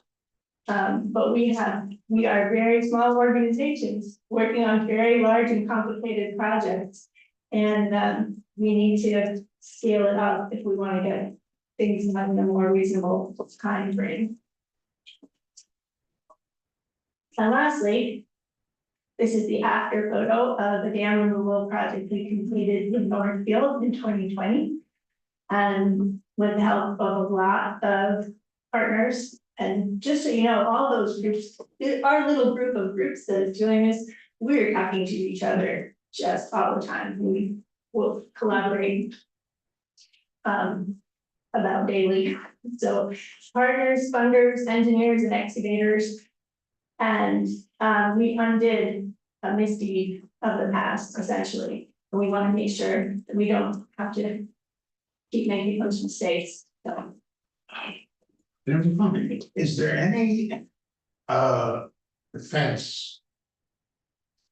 Speaker 5: But we are very small organizations working on very large and complicated projects. And we need to scale it up if we want to get things done in a more reasonable time frame. And lastly, this is the after photo of the dam removal project we completed in Northfield in 2020. And with the help of a lot of partners, and just so you know, all those groups, our little group of groups that is doing this, we're talking to each other just all the time. We will collaborate about daily. So partners, funders, engineers, and excavators. And we undid a misdeed of the past, essentially. And we want to make sure that we don't have to keep making those mistakes. So.
Speaker 3: Is there any defense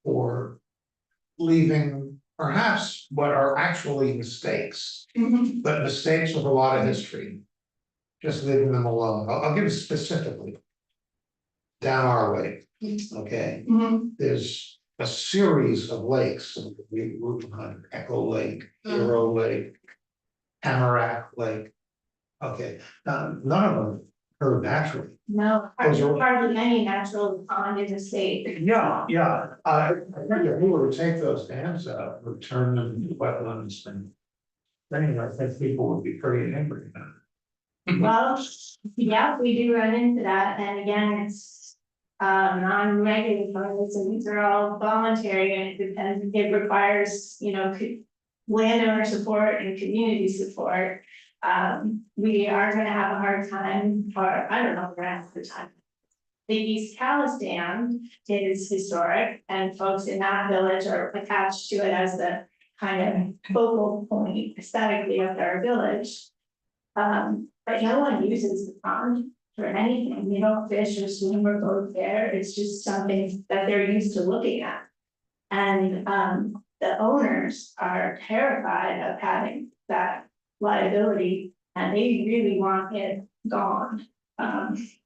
Speaker 3: for leaving perhaps what are actually mistakes, but mistakes with a lot of history? Just leaving them alone. I'll give it specifically. Down our way, okay? There's a series of lakes, Route 100, Echo Lake, Hero Lake, Tamarack Lake. Okay, none of them occur naturally.
Speaker 5: No, hardly any natural pond in the state.
Speaker 3: Yeah, I wonder who would take those dams out, return them to wetlands and. Anyway, I think people would be pretty angry about it.
Speaker 5: Well, yeah, we do run into that, and again, it's non-regulatory, so these are all voluntary, and it depends, it requires, you know, landowner support and community support. We are gonna have a hard time, or I don't know, if we're gonna have a hard time. The East Calais Dam is historic, and folks in that village are attached to it as the kind of focal point aesthetically of their village. But no one uses the pond for anything, you don't fish or swim or boat there, it's just something that they're used to looking at. And the owners are terrified of having that liability, and they really want it gone.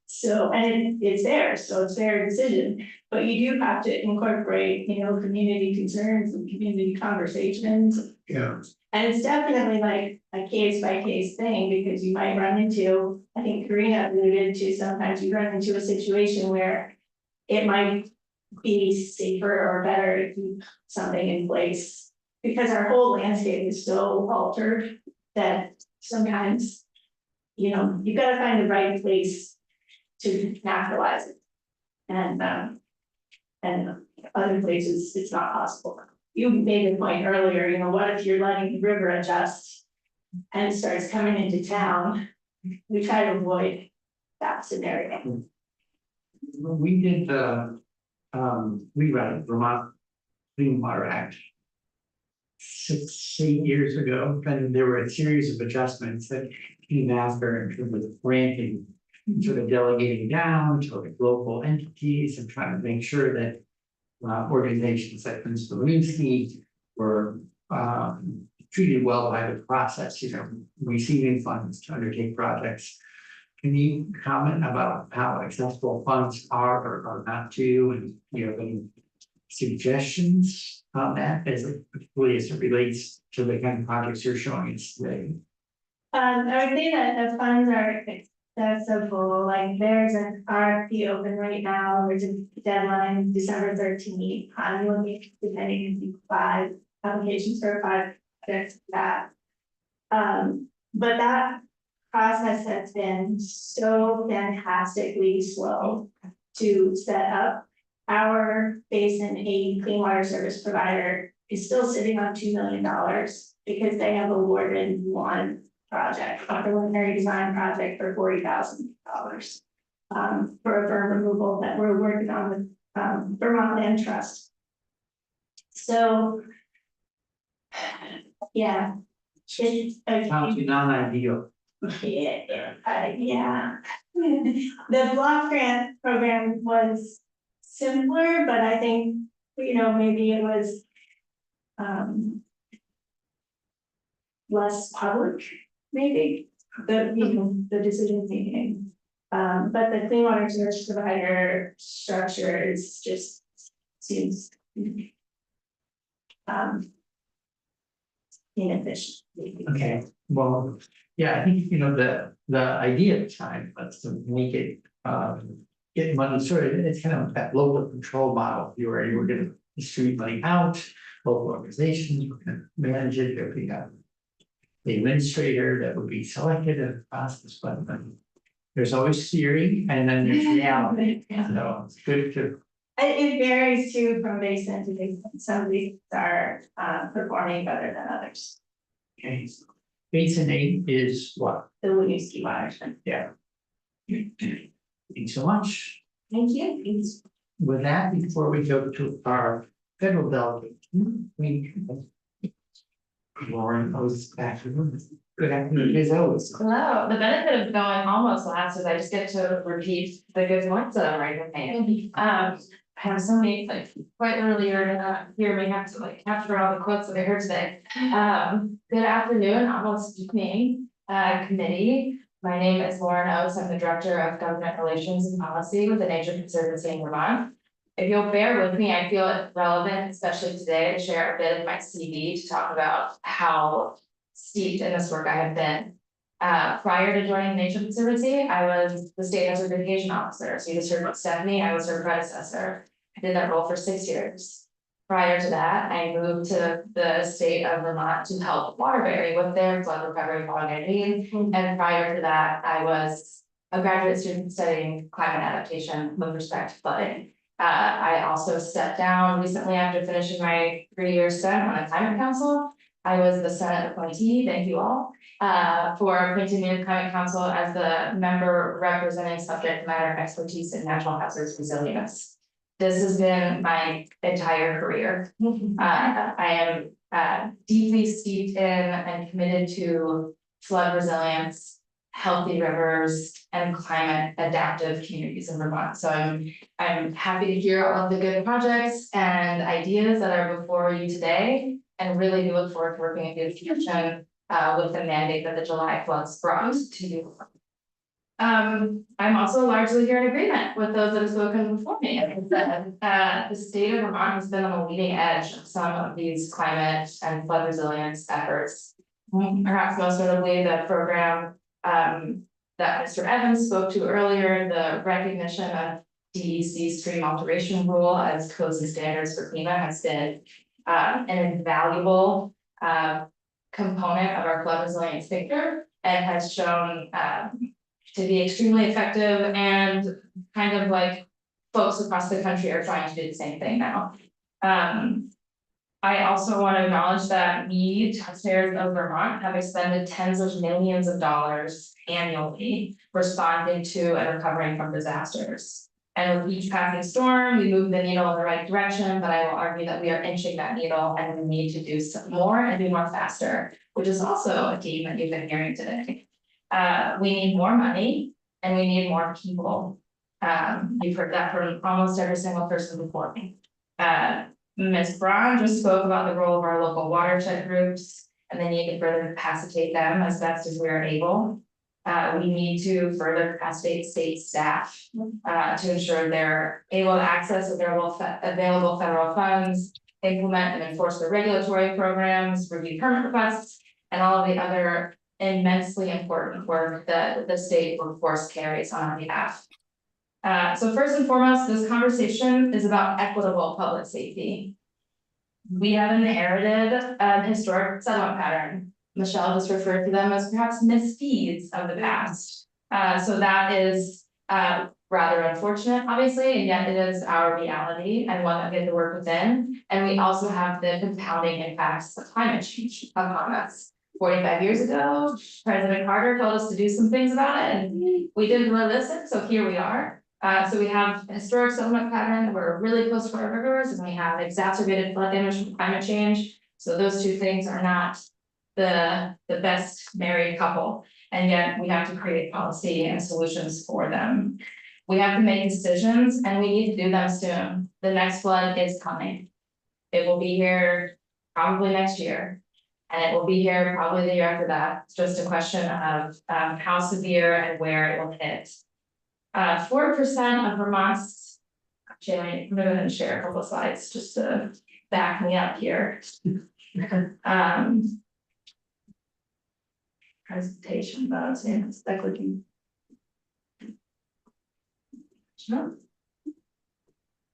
Speaker 5: So, and it's theirs, so it's their decision, but you do have to incorporate, you know, community concerns and community conversations.
Speaker 3: Yeah.
Speaker 5: And it's definitely like a case by case thing, because you might run into, I think Karina alluded to, sometimes you run into a situation where it might be safer or better to keep something in place, because our whole landscape is so altered that sometimes, you know, you gotta find the right place to naturalize it. And other places, it's not possible. You made a point earlier, you know, what if you're letting the river adjust and it starts coming into town? We try to avoid that scenario.
Speaker 1: We did rewrite Vermont Clean Water Act 6-8 years ago, and there were a series of adjustments that came after in terms of granting, sort of delegating down to like local entities and trying to make sure that organizations like Prince Lewinsky were treated well by the process, you know, receiving funds to undertake projects. Can you comment about how accessible funds are or are not to, and you know, any suggestions on that as it relates to the kind of projects you're showing us today?
Speaker 5: I would say that the funds are accessible, like there's an RFP open right now, there's a deadline December 13th. I'm looking depending 5 applications for 5 projects that. But that process has been so fantastically slow to set up. Our basin aid clean water service provider is still sitting on $2 million because they have awarded one project, a preliminary design project for $40,000 for a berm removal that we're working on with Vermont Land Trust. So, yeah, it's
Speaker 1: Sounds non-ideal.
Speaker 5: yeah. The block grant program was simpler, but I think maybe it was. Less public, maybe, the decision making. But the clean water service provider structure is just seems. Inefficient.
Speaker 1: Okay, well, yeah, I think, the idea at the time was to make it, get money, sort of, it's kind of that local control model, you were gonna distribute money out, local organizations were gonna manage it, there would be the administrator that would be selected in the process, but there's always theory and then there's reality, so it's good to.
Speaker 5: It varies too from basin to basin, some of these are performing better than others,
Speaker 1: Okay, Basin 8 is what?
Speaker 5: the Winooski watershed.
Speaker 1: Yeah. Thanks so much.
Speaker 5: Thank you.
Speaker 1: With that, before we go to our federal delegate, we. Lauren, I was back to you. Good afternoon, as always.
Speaker 6: Hello, the benefit of going almost last is I just get to repeat the good points that I'm writing with me. I have so many, like, quite earlier, here we have to like capture all the quotes that I heard today. Good afternoon, almost evening, committee. My name is Lauren Oates. I'm the Director of Government Relations and Policy with the Nature Conservancy in Vermont. If you'll bear with me, I feel it relevant, especially today, to share a bit of my CV to talk about how steeped in this work I have been. Prior to joining Nature Conservancy, I was the state certification officer. So you just heard about Stephanie, I was her predecessor. I did that role for 6 years. Prior to that, I moved to the state of Vermont to help Waterbury with their flood recovery following. And prior to that, I was a graduate student studying climate adaptation with respect to flooding. I also stepped down recently after finishing my 3-year stint on the Climate Council. I was the Senate appointee, thank you all, for appointing me to the Climate Council as the member representing subject matter expertise in natural hazards resilience. This has been my entire career. I am deeply steeped in and committed to flood resilience, healthy rivers, and climate adaptive communities in Vermont. So I'm happy to hear all of the good projects and ideas that are before you today, and really do look forward to working in the future with the mandate that the July floods brought to you. I'm also largely here in agreement with those that have spoken before me. As I said, the state of Vermont has been on the leading edge of some of these climate and flood resilience efforts. Perhaps most notably the program that Mr. Evans spoke to earlier, the recognition of DEC stream alteration rule as codes and standards for FEMA has been an invaluable component of our flood resilience picture, and has shown to be extremely effective, and kind of like folks across the country are trying to do the same thing now. I also want to acknowledge that we, taxpayers of Vermont, have expended tens of millions of dollars annually responding to and recovering from disasters. And with each passing storm, we move the needle in the right direction, but I will argue that we are inching that needle and we need to do some more and do more faster, which is also a theme that you've been hearing today. We need more money and we need more people. You've heard that from almost every single person before me. Ms. Braun just spoke about the role of our local watershed groups and the need to further capacitate them as best as we are able. We need to further capacitate state staff to ensure they're able to access available federal funds, implement and enforce the regulatory programs, review permit requests, and all of the other immensely important work that the state workforce carries on our behalf. So first and foremost, this conversation is about equitable public safety. We have inherited an historic settlement pattern. Michelle just referred to them as perhaps misdeeds of the past. So that is rather unfortunate, obviously, and yet it is our reality and one that we have to work within. And we also have the compounding impacts of climate change upon us. 45 years ago, President Carter told us to do some things about it, and we didn't really listen, so here we are. So we have a historic settlement pattern, we're really close to our rivers, and we have exacerbated flood damage from climate change. So those two things are not the best married couple, and yet we have to create policy and solutions for them. We have to make decisions and we need to do them soon. the next flood is coming. It will be here probably next year. And it will be here probably the year after that. It's just a question of how severe and where it will hit. 4% of Vermont's, actually, I'm gonna go ahead and share a couple of slides just to back me up here. Presentation, but I was saying it's like looking. Sure.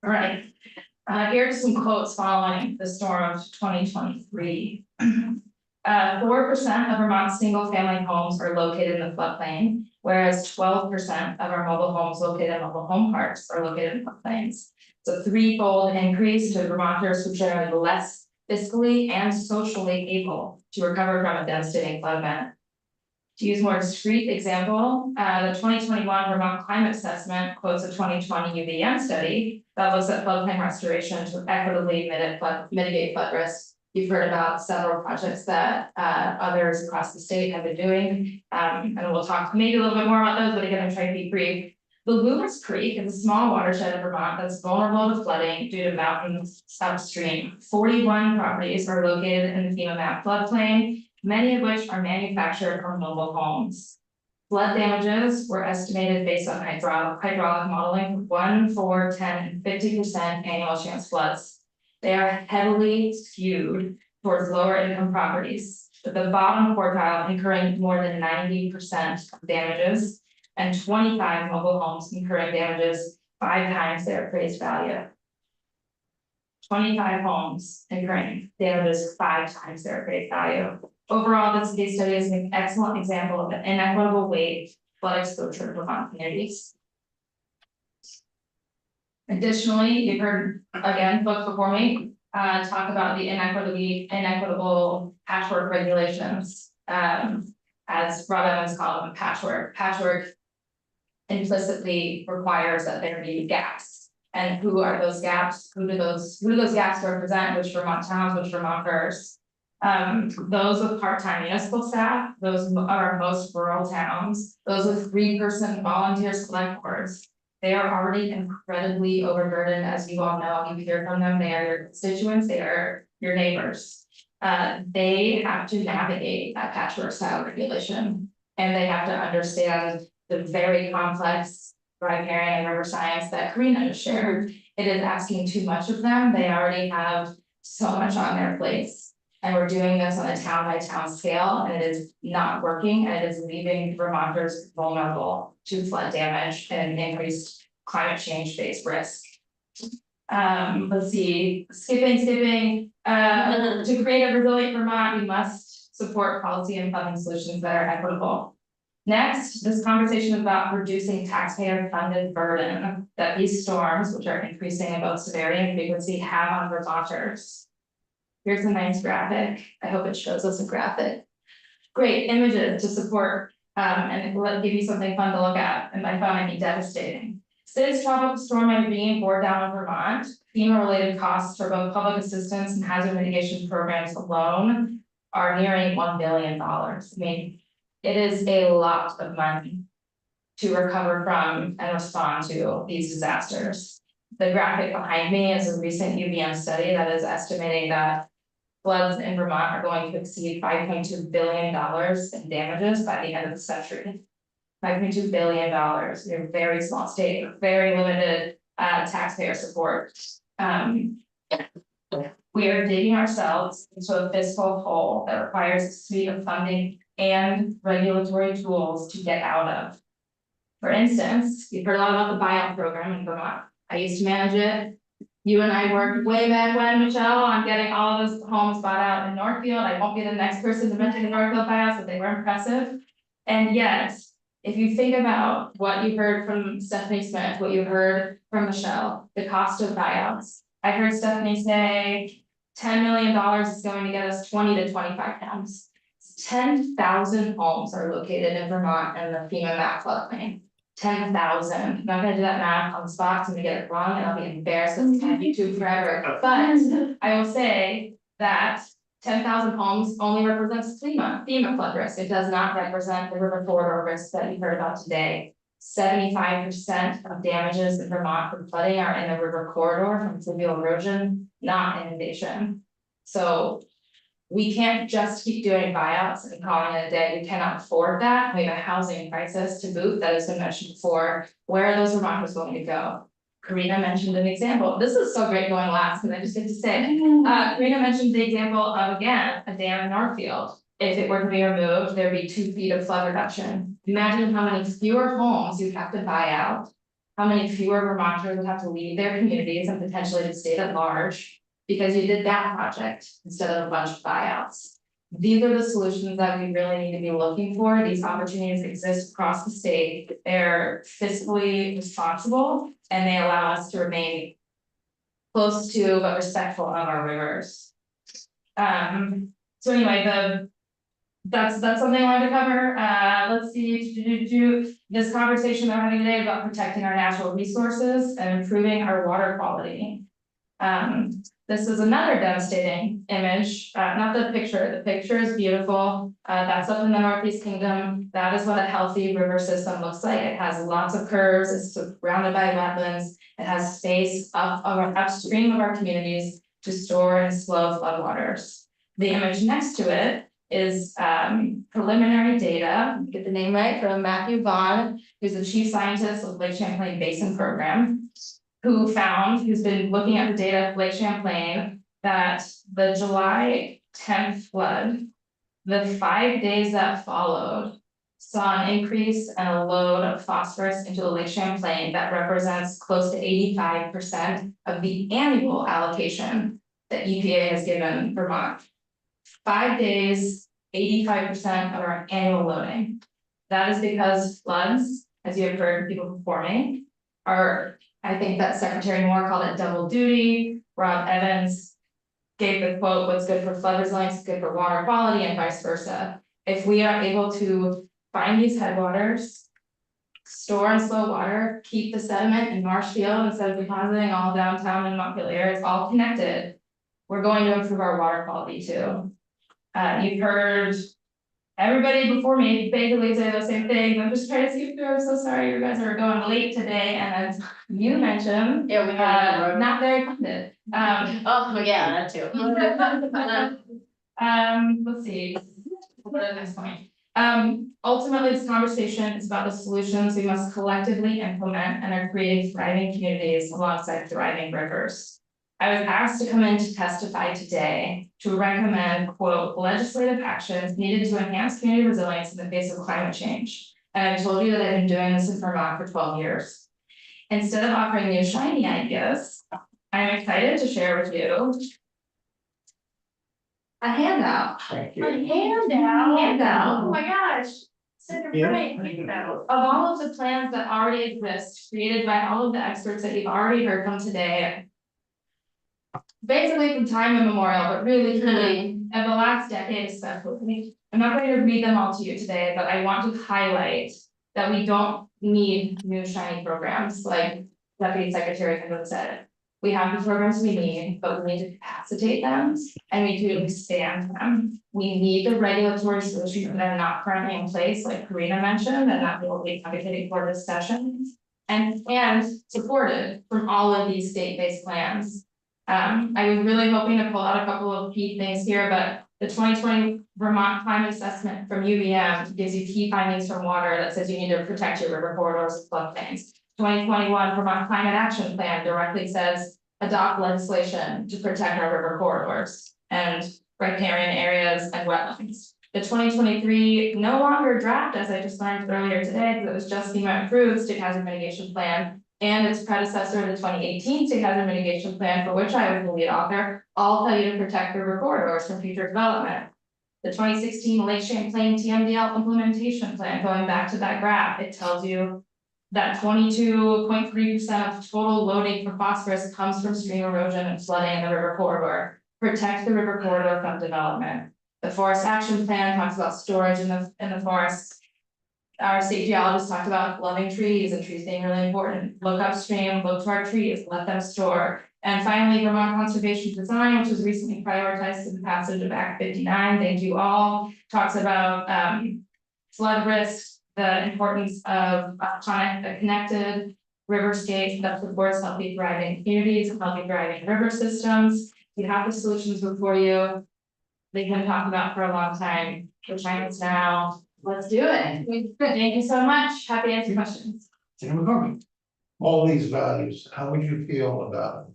Speaker 6: All right, here are some quotes following the storm of 2023. 4% of Vermont's single-family homes are located in the floodplain, whereas 12% of our mobile homes located in mobile home parks are located in floodplains. It's a threefold increase to Vermonters who are generally less fiscally and socially able to recover from a devastating flood event. To use a more discrete example, the 2021 Vermont Climate Assessment quotes a 2020 UVM study that looks at floodplain restoration to equitably mitigate flood risk. You've heard about several projects that others across the state have been doing, and we'll talk maybe a little bit more about those, but again, I'm trying to be brief. The Loomis Creek is a small watershed in Vermont that's vulnerable to flooding due to mountains upstream. 41 properties are located in the FEMA map floodplain, many of which are manufactured from mobile homes. Flood damages were estimated based on hydraulic modeling, 1, 4, 10, and 50% annual chance floods. They are heavily skewed towards lower income properties, with the bottom quartile incurring more than 90% of damages, and 25 mobile homes incurring damages 5 times their appraised value. 25 homes incurring damages 5 times their appraised value. Overall, this case study is an excellent example of an inequitable way flood exposure to Vermont communities. Additionally, you've heard, again, folks before me, talk about the inequitable patchwork regulations, as Rob Evans called them, patchwork. Patchwork implicitly requires that there be gaps. And who are those gaps? Who do those gaps represent? Which Vermont towns, which Vermonters? Those with part-time municipal staff, those are most rural towns, those with 3-person volunteer select boards. They are already incredibly overburdened, as you all know. You hear from them. They are your constituents. They are your neighbors. They have to navigate that patchwork style regulation, and they have to understand the very complex riparian and river science that Karina just shared. It is asking too much of them. They already have so much on their plates, and we're doing this on a town-by-town scale, and it is not working, and it is leaving Vermonters vulnerable to flood damage and increased climate change-based risk. Let's see, skipping. To create a resilient Vermont, we must support policy and funding solutions that are equitable. Next, this conversation is about reducing taxpayer-funded burden that these storms, which are increasing in both severity and frequency, have on Vermonters. Here's a nice graphic. I hope it shows us a graphic. Great images to support and let give you something fun to look at, and I found it devastating. Since Tropical Storm Irene bore down on Vermont, FEMA-related costs for both public assistance and hazard mitigation programs alone are nearing $1 billion. I mean, it is a lot of money to recover from and respond to these disasters. The graphic behind me is a recent UVM study that is estimating that floods in Vermont are going to exceed $5.2 billion in damages by the end of the century. $5.2 billion, you're a very small state, very limited taxpayer support. We are digging ourselves into a fiscal hole that requires a suite of funding and regulatory tools to get out of. For instance, you've heard a lot about the buyout program in Vermont. I used to manage it. You and I worked way back when, Michelle, on getting all of those homes bought out in Northfield. I won't be the next person to mention the Northfield buyouts, but they were impressive. And yet, if you think about what you heard from Stephanie Smith, what you heard from Michelle, the cost of buyouts. I heard Stephanie say $10 million is going to get us 20 to 25 homes. 10,000 homes are located in Vermont in the FEMA map floodplain. 10,000. I'm not gonna do that math on the spot, I'm gonna get it wrong and I'll be embarrassed on YouTube forever. But I will say that 10,000 homes only represents FEMA flood risk. It does not represent the river corridor risk that you heard about today. 75% of damages in Vermont from flooding are in the river corridor from fluvial erosion, not inundation. So we can't just keep doing buyouts and calling it a day, we cannot afford that, we have a housing crisis to boot that has been mentioned before, where are those Vermonters going to go? Karina mentioned an example, this is so great going last, because I just get to say it. Karina mentioned the example of, again, a dam in Northfield. If it were to be removed, there'd be 2 feet of flood reduction. Imagine how many fewer homes you'd have to buy out. How many fewer Vermonters would have to leave their communities and potentially the state at large. Because you did that project instead of a bunch of buyouts. These are the solutions that we really need to be looking for. These opportunities exist across the state. They're fiscally responsible and they allow us to remain close to but respectful of our rivers. So anyway, that's something I wanted to cover. Let's see, this conversation that we're having today about protecting our natural resources and improving our water quality. This is another devastating image, not the picture is beautiful, that's up in the Northeast Kingdom, that is what a healthy river system looks like, it has lots of curves, it's surrounded by wetlands, it has space upstream of our communities to store and slow floodwaters. The image next to it is preliminary data, get the name right, from Matthew Vaughn, who's the chief scientist of Lake Champlain Basin Program. Who's been looking at the data of Lake Champlain, that the July 10th flood, the 5 days that followed, saw an increase and a load of phosphorus into the Lake Champlain that represents close to 85% of the annual allocation that EPA has given Vermont. 5 days, 85% of our annual loading. That is because floods, as you have heard people performing, are, I think that Secretary Moore called it double duty. Rob Evans gave the quote, what's good for flood resilience is good for water quality and vice versa. If we are able to find these headwaters, store and slow water, keep the sediment in Marshfield instead of depositing all downtown and Montpelier, it's all connected. We're going to improve our water quality too. You've heard everybody before me basically say the same thing. I'm just trying to see through. I'm so sorry you guys are going late today. And as you mentioned,
Speaker 4: Yeah, we have.
Speaker 6: not very funded.
Speaker 4: Oh, yeah, that too.
Speaker 6: Let's see. What are the next point? Ultimately, this conversation is about the solutions we must collectively implement and are creating thriving communities alongside thriving rivers. I was asked to come in to testify today to recommend, quote, legislative actions needed to enhance community resilience in the face of climate change. And I told you that I've been doing this in Vermont for 12 years. Instead of offering new shiny ideas, I'm excited to share with you a handout.
Speaker 3: Thank
Speaker 4: A handout. Oh my gosh. Center
Speaker 3: Yeah.
Speaker 4: handout.
Speaker 6: Of all of the plans that already exist, created by all of the experts that you've already heard from today. Basically from time immemorial, but really truly, of the last decade especially. I'm not going to read them all to you today, but I want to highlight that we don't need new shiny programs like Deputy Secretary Hendon said. We have the programs we need, but we need to capacitate them and we need to expand them. We need the regulatory solutions that are not currently in place, like Karina mentioned, and that we will be advocating for this session. And supported from all of these state-based plans. I was really hoping to pull out a couple of key things here, but the 2020 Vermont Climate Assessment from UVM gives you key findings from water that says you need to protect your river corridors and floodplains. 2021 Vermont Climate Action Plan directly says adopt legislation to protect our river corridors and riparian areas and wetlands. The 2023 no longer draft, as I just learned earlier today, because it was just FEMA approved State Hazard Mitigation Plan, and its predecessor, the 2018 State Hazard Mitigation Plan, for which I was the lead author, all tell you to protect river corridors from future development. The 2016 Lake Champlain TMDL implementation plan, going back to that graph, it tells you that 22.3% of total loading for phosphorus comes from stream erosion and flooding in the river corridor. Protect the river corridor from development. The Forest Action Plan talks about storage in the forests. Our state geologists talked about loving trees and trees being really important. Look upstream, look to our trees, let them store. And finally, Vermont Conservation Design, which was recently prioritized in the passage of Act 59, thank you all, talks about flood risk, the importance of connected riverscape that supports healthy thriving communities, healthy thriving river systems. We have the solutions before you. They've been talked about for a long time. The time is now. Let's do it. Thank you so much. Happy to answer questions.
Speaker 1: Senator McCormick.
Speaker 3: All these values, how would you feel about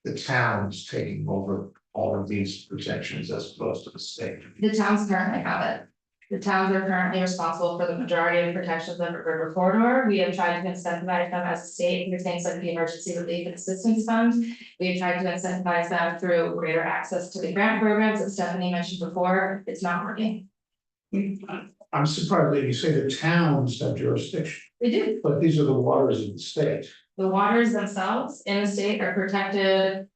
Speaker 3: the towns taking over all of these protections as opposed to the state?
Speaker 6: The towns currently have it. The towns are currently responsible for the majority of protections of the river corridor. We have tried to incentivize them as a state through things like the Emergency Relief and Assistance Fund. We have tried to incentivize them through greater access to the grant programs that Stephanie mentioned before. It's not working.
Speaker 3: I'm surprised that you say the towns have jurisdiction,
Speaker 6: We do.
Speaker 3: but these are the waters of the state.
Speaker 6: The waters themselves in the state are protected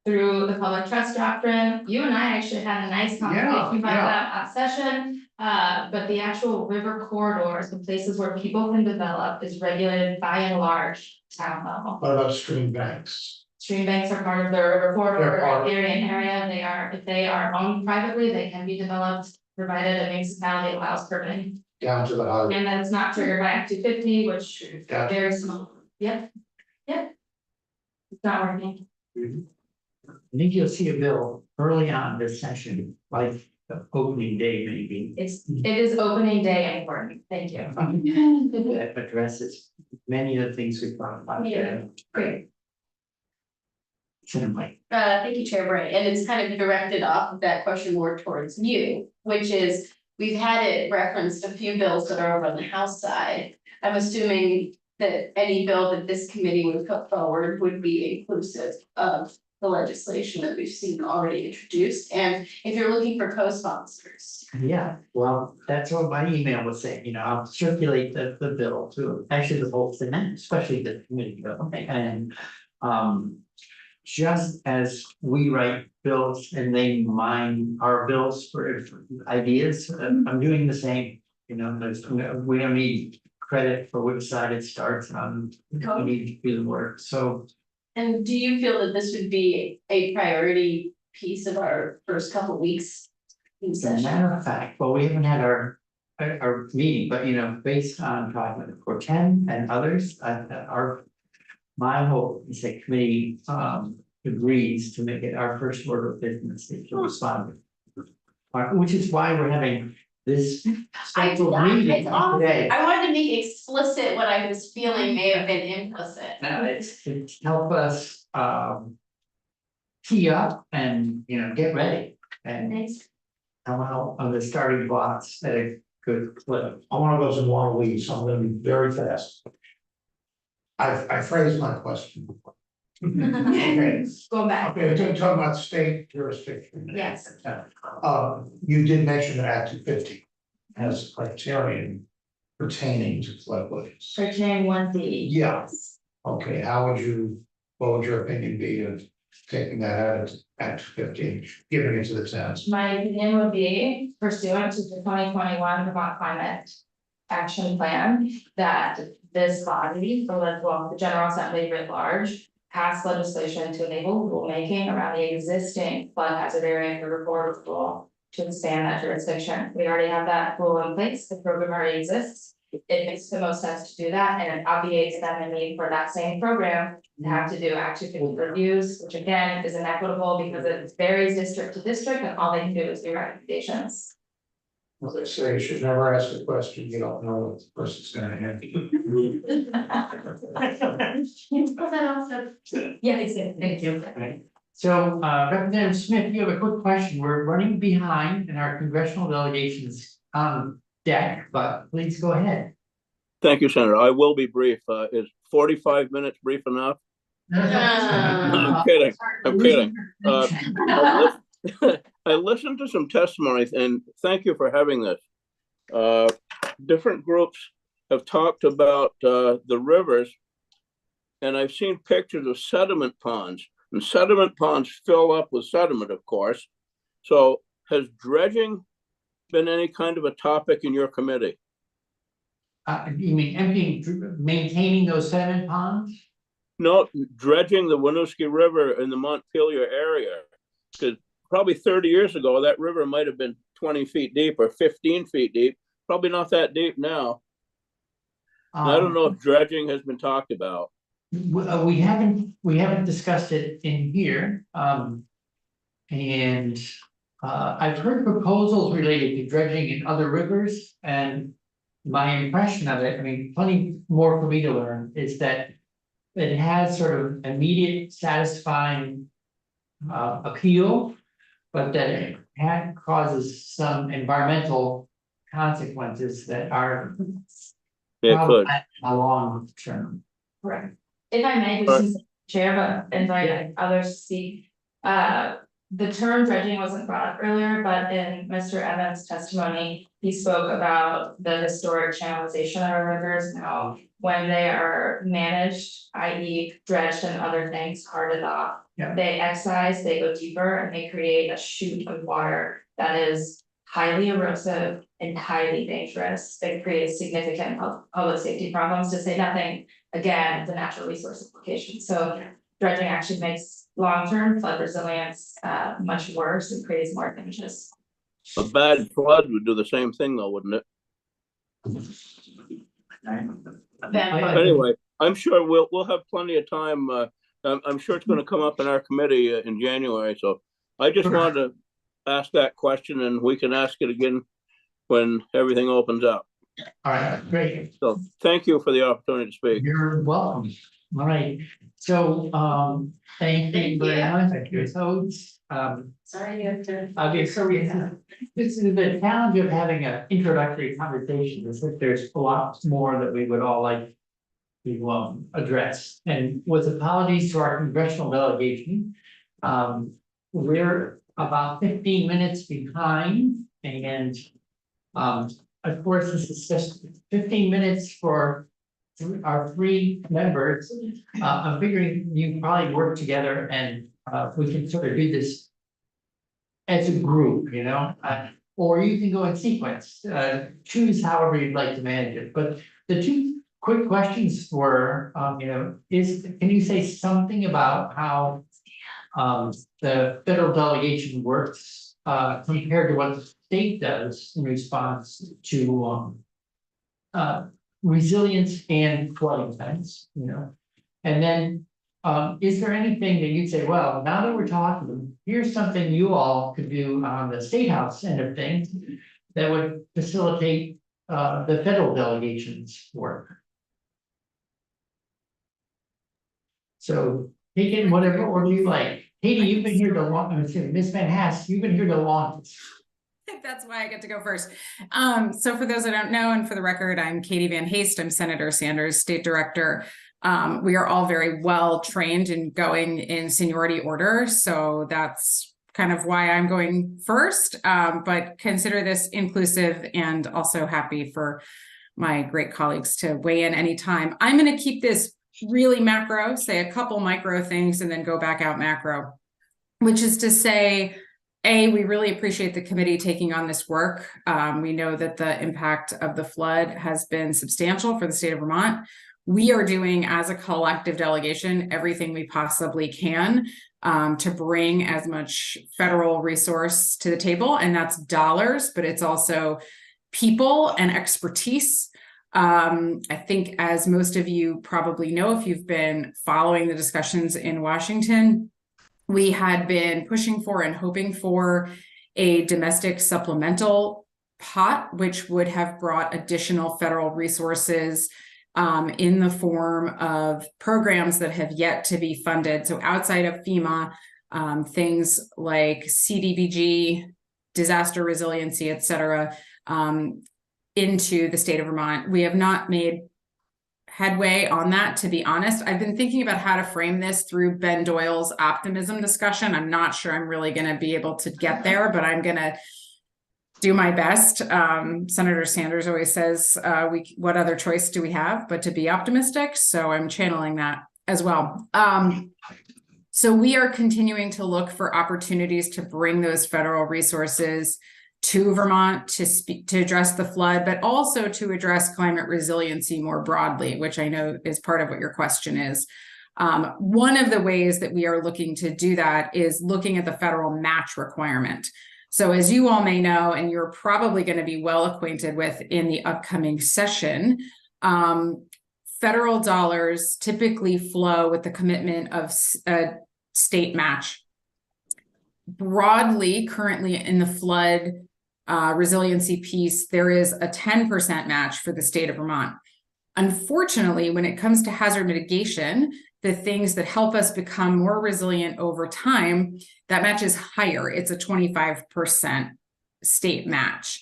Speaker 6: through the public trust doctrine. You and I actually had a nice conversation about that at session. But the actual river corridors, the places where people can develop, is regulated by and large town level.
Speaker 3: What about stream banks?
Speaker 6: Stream banks are part of the river corridor
Speaker 3: They're part of-
Speaker 6: area. They are, if they are owned privately, they can be developed, provided a municipality allows permitting.
Speaker 3: Down to the highway.
Speaker 6: And then it's not triggered by Act 250, which is
Speaker 3: Gotcha.
Speaker 6: very small. Yep. It's not working.
Speaker 1: I think you'll see a bill early on this session, like the opening day maybe.
Speaker 6: It is opening day important. Thank you.
Speaker 1: That addresses many of the things we've talked about.
Speaker 4: Yeah. Great.
Speaker 1: Senator Mike.
Speaker 7: Thank you, Chair Bray, and it's kind of directed off of that question more towards you, which is, we've had it referenced a few bills that are over on the House side. I'm assuming that any bill that this committee would put forward would be inclusive of the legislation that we've seen already introduced, and if you're looking for co-sponsors.
Speaker 1: Yeah, well, that's what my email was saying, you know, I'll circulate the bill to actually the whole Senate, especially the committee bill. And just as we write bills and they mine our bills for ideas, I'm doing the same. You know, we don't need credit for which side it starts on, we need to do the work, so.
Speaker 7: And do you feel that this would be a priority piece of our first couple weeks in
Speaker 1: As a
Speaker 7: session?
Speaker 1: matter of fact, well, we haven't had our meeting, but you know, based on talking with Ken and others, my hope is that committee agrees to make it our first order of business to respond. Which is why we're having this scheduled meeting
Speaker 7: It's awesome.
Speaker 1: today.
Speaker 7: I wanted to make explicit what I was feeling may have been implicit.
Speaker 1: Now, it's help us tee up and, you know, get ready and
Speaker 7: Thanks.
Speaker 1: come out of the starting blocks at a good clip.
Speaker 3: I want to go to one lead, so I'm gonna be very fast. I phrased my question. Okay,
Speaker 6: Going back.
Speaker 3: okay, we're talking about state jurisdiction.
Speaker 6: Yes.
Speaker 3: You did mention that Act 250 has a criterion pertaining to floodways.
Speaker 6: Searching 1D.
Speaker 3: Yeah. Okay, what would your opinion be of taking that out of Act 250, giving it to the towns?
Speaker 6: My opinion would be pursuant to the 2021 Vermont Climate Action Plan, that this body, the General Assembly writ large, pass legislation to enable rulemaking around the existing flood hazard area and river corridor rule to expand that jurisdiction. We already have that rule in place, the program already exists. It makes the most sense to do that, and it obviates them the need for that same program to have to do Act 250 reviews, which again is inequitable because it varies district to district, and all they can do is do recommendations.
Speaker 3: As they say, you should never ask a question you don't know what the person's gonna answer.
Speaker 7: Was that also?
Speaker 6: Yeah, thank you.
Speaker 1: Right, so Representative Smith, you have a quick question, we're running behind in our congressional delegations deck, but please go ahead.
Speaker 8: Thank you, Senator. I will be brief. Is 45 minutes brief enough? I'm kidding. I'm kidding. I listened to some testimonies and thank you for having this. Different groups have talked about the rivers, and I've seen pictures of sediment ponds, and sediment ponds fill up with sediment, of course. So has dredging been any kind of a topic in your committee?
Speaker 1: You mean emptying, maintaining those sediment ponds?
Speaker 8: No, dredging the Winooski River in the Montpelier area, because probably 30 years ago, that river might have been 20 feet deep or 15 feet deep. probably not that deep now. And I don't know if dredging has been talked about.
Speaker 1: We haven't discussed it in here, and I've heard proposals related to dredging in other rivers, and my impression of it, I mean, plenty more for me to learn, is that it has sort of immediate satisfying appeal, but that it causes some environmental consequences that are
Speaker 8: It could.
Speaker 1: a long term.
Speaker 6: Correct. If I may, just as chair, but invite others to speak. The term dredging wasn't brought up earlier, but in Mr. Evans' testimony, he spoke about the historic channelization of our rivers. Now, when they are managed, i.e. dredged and other things carted off,
Speaker 1: Yeah.
Speaker 6: they excise, they go deeper, and they create a chute of water that is highly erosive and highly dangerous. They create significant public safety problems, to say nothing, again, the natural resource implications. So dredging actually makes long-term flood resilience much worse and creates more damages.
Speaker 8: A bad flood would do the same thing though, wouldn't it? Anyway, I'm sure we'll have plenty of time. I'm sure it's going to come up in our committee in January. So I just wanted to ask that question, and we can ask it again when everything opens up.
Speaker 1: All right, great.
Speaker 8: So thank you for the opportunity to speak.
Speaker 1: You're welcome. All right, so, thank you very much. Thank you. So,
Speaker 6: Sorry, you have to.
Speaker 1: okay, so this is the challenge of having an introductory conversation, is that there's a lot more that we would all like to, address. And with apologies to our congressional delegation, we're about 15 minutes behind, and, of course, this is just 15 minutes for our three members. I'm figuring you probably work together, and we can sort of do this as a group, you know, or you can go in sequence, choose however you'd like to manage it. But the two quick questions were, can you say something about how the federal delegation works compared to what the state does in response to resilience and flooding events, and then is there anything that you'd say, well, now that we're talking, here's something you all could do on the state house end of things that would facilitate the federal delegation's work? So take it in whatever order you like. Katie, you've been here the longest. Ms. Van Haas, you've been here the longest.
Speaker 9: That's why I get to go first. So for those that don't know, and for the record, I'm Katie Van Haast. I'm Senator Sanders' state director. We are all very well trained in going in seniority order. So that's kind of why I'm going first, but consider this inclusive, and also happy for my great colleagues to weigh in anytime. I'm going to keep this really macro, say a couple micro things, and then go back out macro, which is to say, we really appreciate the committee taking on this work. We know that the impact of the flood has been substantial for the state of Vermont. We are doing, as a collective delegation, everything we possibly can to bring as much federal resource to the table, and that's dollars, but it's also people and expertise. I think, as most of you probably know, if you've been following the discussions in Washington, we had been pushing for and hoping for a domestic supplemental pot, which would have brought additional federal resources in the form of programs that have yet to be funded. So outside of FEMA, things like CDBG, disaster resiliency, et cetera, into the state of Vermont. We have not made headway on that, to be honest. I've been thinking about how to frame this through Ben Doyle's optimism discussion. I'm not sure I'm really going to be able to get there, but I'm going to do my best. Senator Sanders always says, what other choice do we have but to be optimistic? So I'm channeling that as well. So we are continuing to look for opportunities to bring those federal resources to Vermont to address the flood, but also to address climate resiliency more broadly, which I know is part of what your question is. One of the ways that we are looking to do that is looking at the federal match requirement. So as you all may know, and you're probably going to be well acquainted with in the upcoming session, federal dollars typically flow with the commitment of a state match. Broadly, currently in the flood resiliency piece, there is a 10% match for the state of Vermont. Unfortunately, when it comes to hazard mitigation, the things that help us become more resilient over time, that match is higher. It's a 25% state match.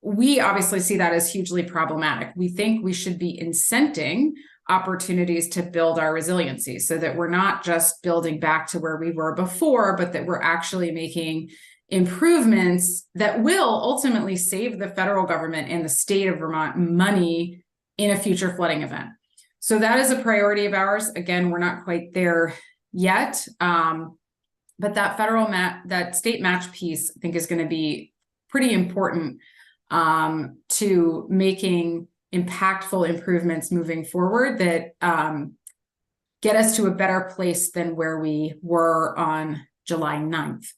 Speaker 9: We obviously see that as hugely problematic. We think we should be incenting opportunities to build our resiliency so that we're not just building back to where we were before, but that we're actually making improvements that will ultimately save the federal government and the state of Vermont money in a future flooding event. So that is a priority of ours. Again, we're not quite there yet, but that state match piece, I think, is going to be pretty important to making impactful improvements moving forward that get us to a better place than where we were on July 9th.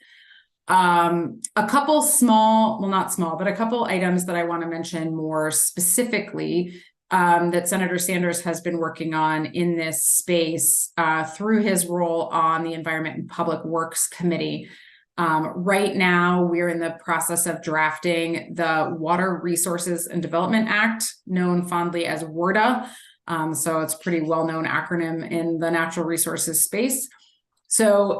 Speaker 9: A couple small, well, not small, but a couple items that I want to mention more specifically that Senator Sanders has been working on in this space through his role on the Environment and Public Works Committee. Right now, we're in the process of drafting the Water Resources and Development Act, known fondly as WRDA. So it's a pretty well-known acronym in the natural resources space. So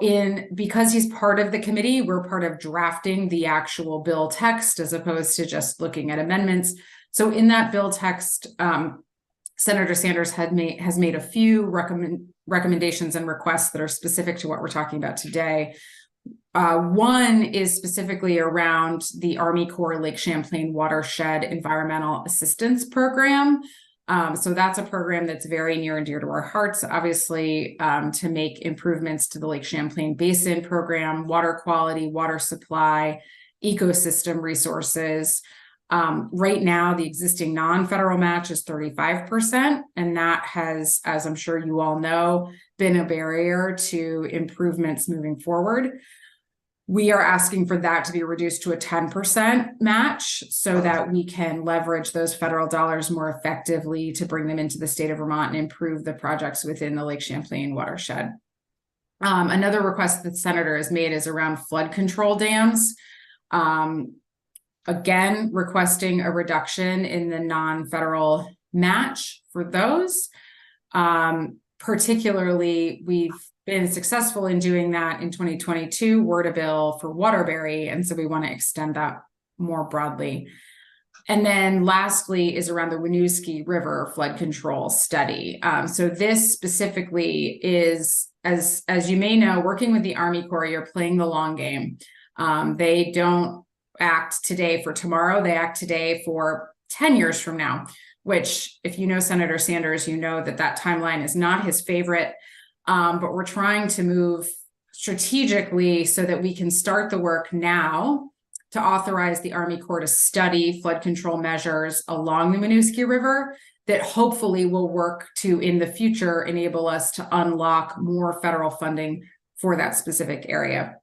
Speaker 9: because he's part of the committee, we're part of drafting the actual bill text as opposed to just looking at amendments. So in that bill text, Senator Sanders has made a few recommendations and requests that are specific to what we're talking about today. One is specifically around the Army Corps Lake Champlain Watershed Environmental Assistance Program. So that's a program that's very near and dear to our hearts, obviously, to make improvements to the Lake Champlain Basin program, water quality, water supply, ecosystem resources. Right now, the existing non-federal match is 35%, and that has, as I'm sure you all know, been a barrier to improvements moving forward. We are asking for that to be reduced to a 10% match so that we can leverage those federal dollars more effectively to bring them into the state of Vermont and improve the projects within the Lake Champlain watershed. Another request that the Senator has made is around flood control dams. Again, requesting a reduction in the non-federal match for those. Particularly, we've been successful in doing that in 2022, WRDA bill for Waterbury, and so we want to extend that more broadly. And then lastly is around the Winooski River flood control study. So this specifically is, as you may know, working with the Army Corps, you're playing the long game. They don't act today for tomorrow, they act today for 10 years from now, which if you know Senator Sanders, you know that timeline is not his favorite. But we're trying to move strategically so that we can start the work now to authorize the Army Corps to study flood control measures along the Winooski River that hopefully will work to, in the future, enable us to unlock more federal funding for that specific area.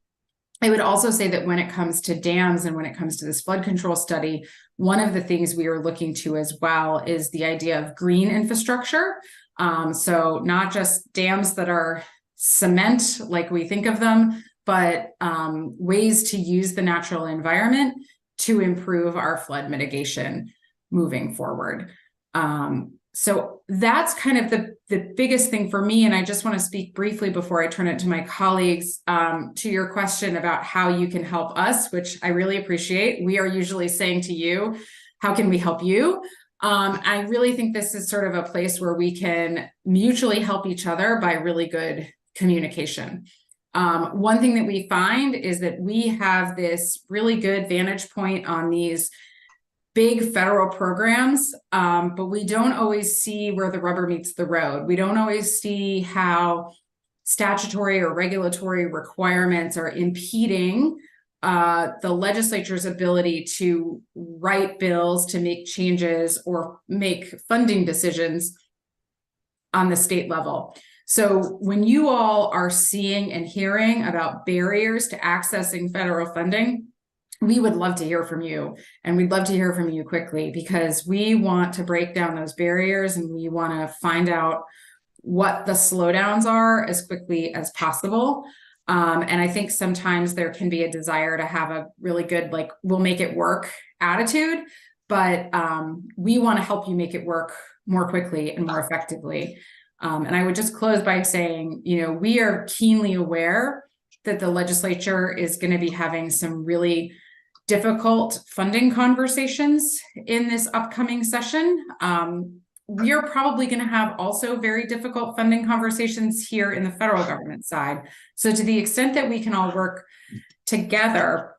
Speaker 9: I would also say that when it comes to dams and when it comes to this flood control study, one of the things we are looking to as well is the idea of green infrastructure. So not just dams that are cement like we think of them, but ways to use the natural environment to improve our flood mitigation moving forward. So that's kind of the biggest thing for me. And I just want to speak briefly before I turn it to my colleagues to your question about how you can help us, which I really appreciate. We are usually saying to you, how can we help you? I really think this is sort of a place where we can mutually help each other by really good communication. One thing that we find is that we have this really good vantage point on these big federal programs, but we don't always see where the rubber meets the road. We don't always see how statutory or regulatory requirements are impeding the legislature's ability to write bills, to make changes or make funding decisions on the state level. So when you all are seeing and hearing about barriers to accessing federal funding, we would love to hear from you, and we'd love to hear from you quickly, because we want to break down those barriers and we want to find out what the slowdowns are as quickly as possible. And I think sometimes there can be a desire to have a really good, like, we'll make it work attitude, but we want to help you make it work more quickly and more effectively. And I would just close by saying, you know, we are keenly aware that the legislature is going to be having some really difficult funding conversations in this upcoming session. We are probably going to have also very difficult funding conversations here in the federal government side. So to the extent that we can all work together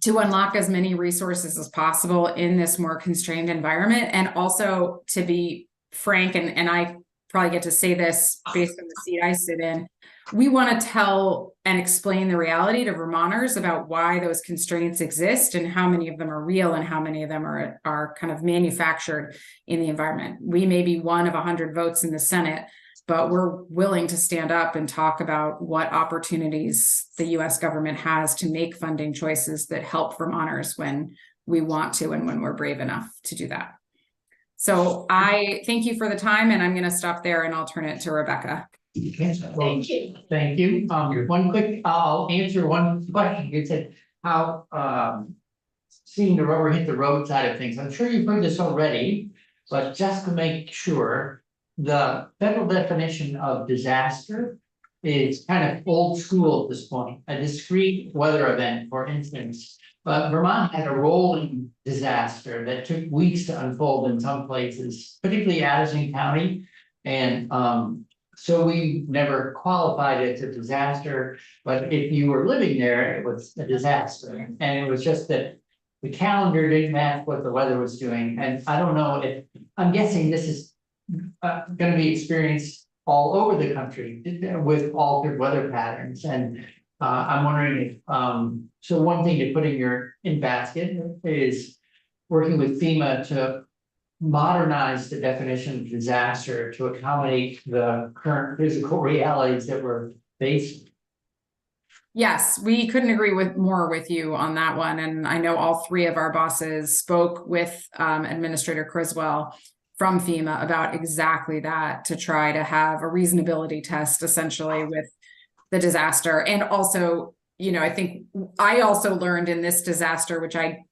Speaker 9: to unlock as many resources as possible in this more constrained environment, and also, to be frank, and I probably get to say this based on the seat I sit in, we want to tell and explain the reality to Vermonters about why those constraints exist and how many of them are real and how many of them are kind of manufactured in the environment. We may be one of 100 votes in the Senate, but we're willing to stand up and talk about what opportunities the US government has to make funding choices that help Vermonters when we want to and when we're brave enough to do that. So I thank you for the time, and I'm going to stop there and I'll turn it to Rebecca.
Speaker 1: Thank you. Thank you. One quick, I'll answer one question. You said how, seeing the rubber hit the road side of things. I'm sure you've heard this already, but just to make sure, the federal definition of disaster is kind of old school at this point. A discrete weather event, for instance, but Vermont had a rolling disaster that took weeks to unfold in some places, particularly Addison County. And so we never qualified it as a disaster, but if you were living there, it was a disaster. And it was just that the calendar didn't match what the weather was doing. And I don't know if, I'm guessing this is going to be experienced all over the country with altered weather patterns. And I'm wondering if, so one thing to put in your basket is working with FEMA to modernize the definition of disaster to accommodate the current physical realities that we're facing.
Speaker 9: Yes, we couldn't agree more with you on that one. And I know all three of our bosses spoke with Administrator Criswell from FEMA about exactly that, to try to have a reasonability test essentially with the disaster. And also, you know, I think I also learned in this disaster, which I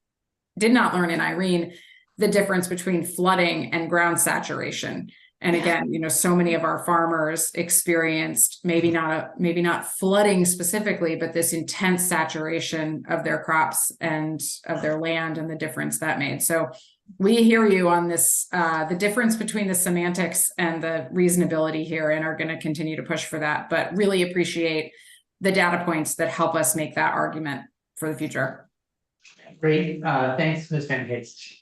Speaker 9: did not learn in Irene, the difference between flooding and ground saturation. And again, you know, so many of our farmers experienced maybe not flooding specifically, but this intense saturation of their crops and of their land, and the difference that made. So we hear you on this, the difference between the semantics and the reasonability here, and are going to continue to push for that, but really appreciate the data points that help us make that argument for the future.
Speaker 1: Great, thanks, Ms. Van Haste.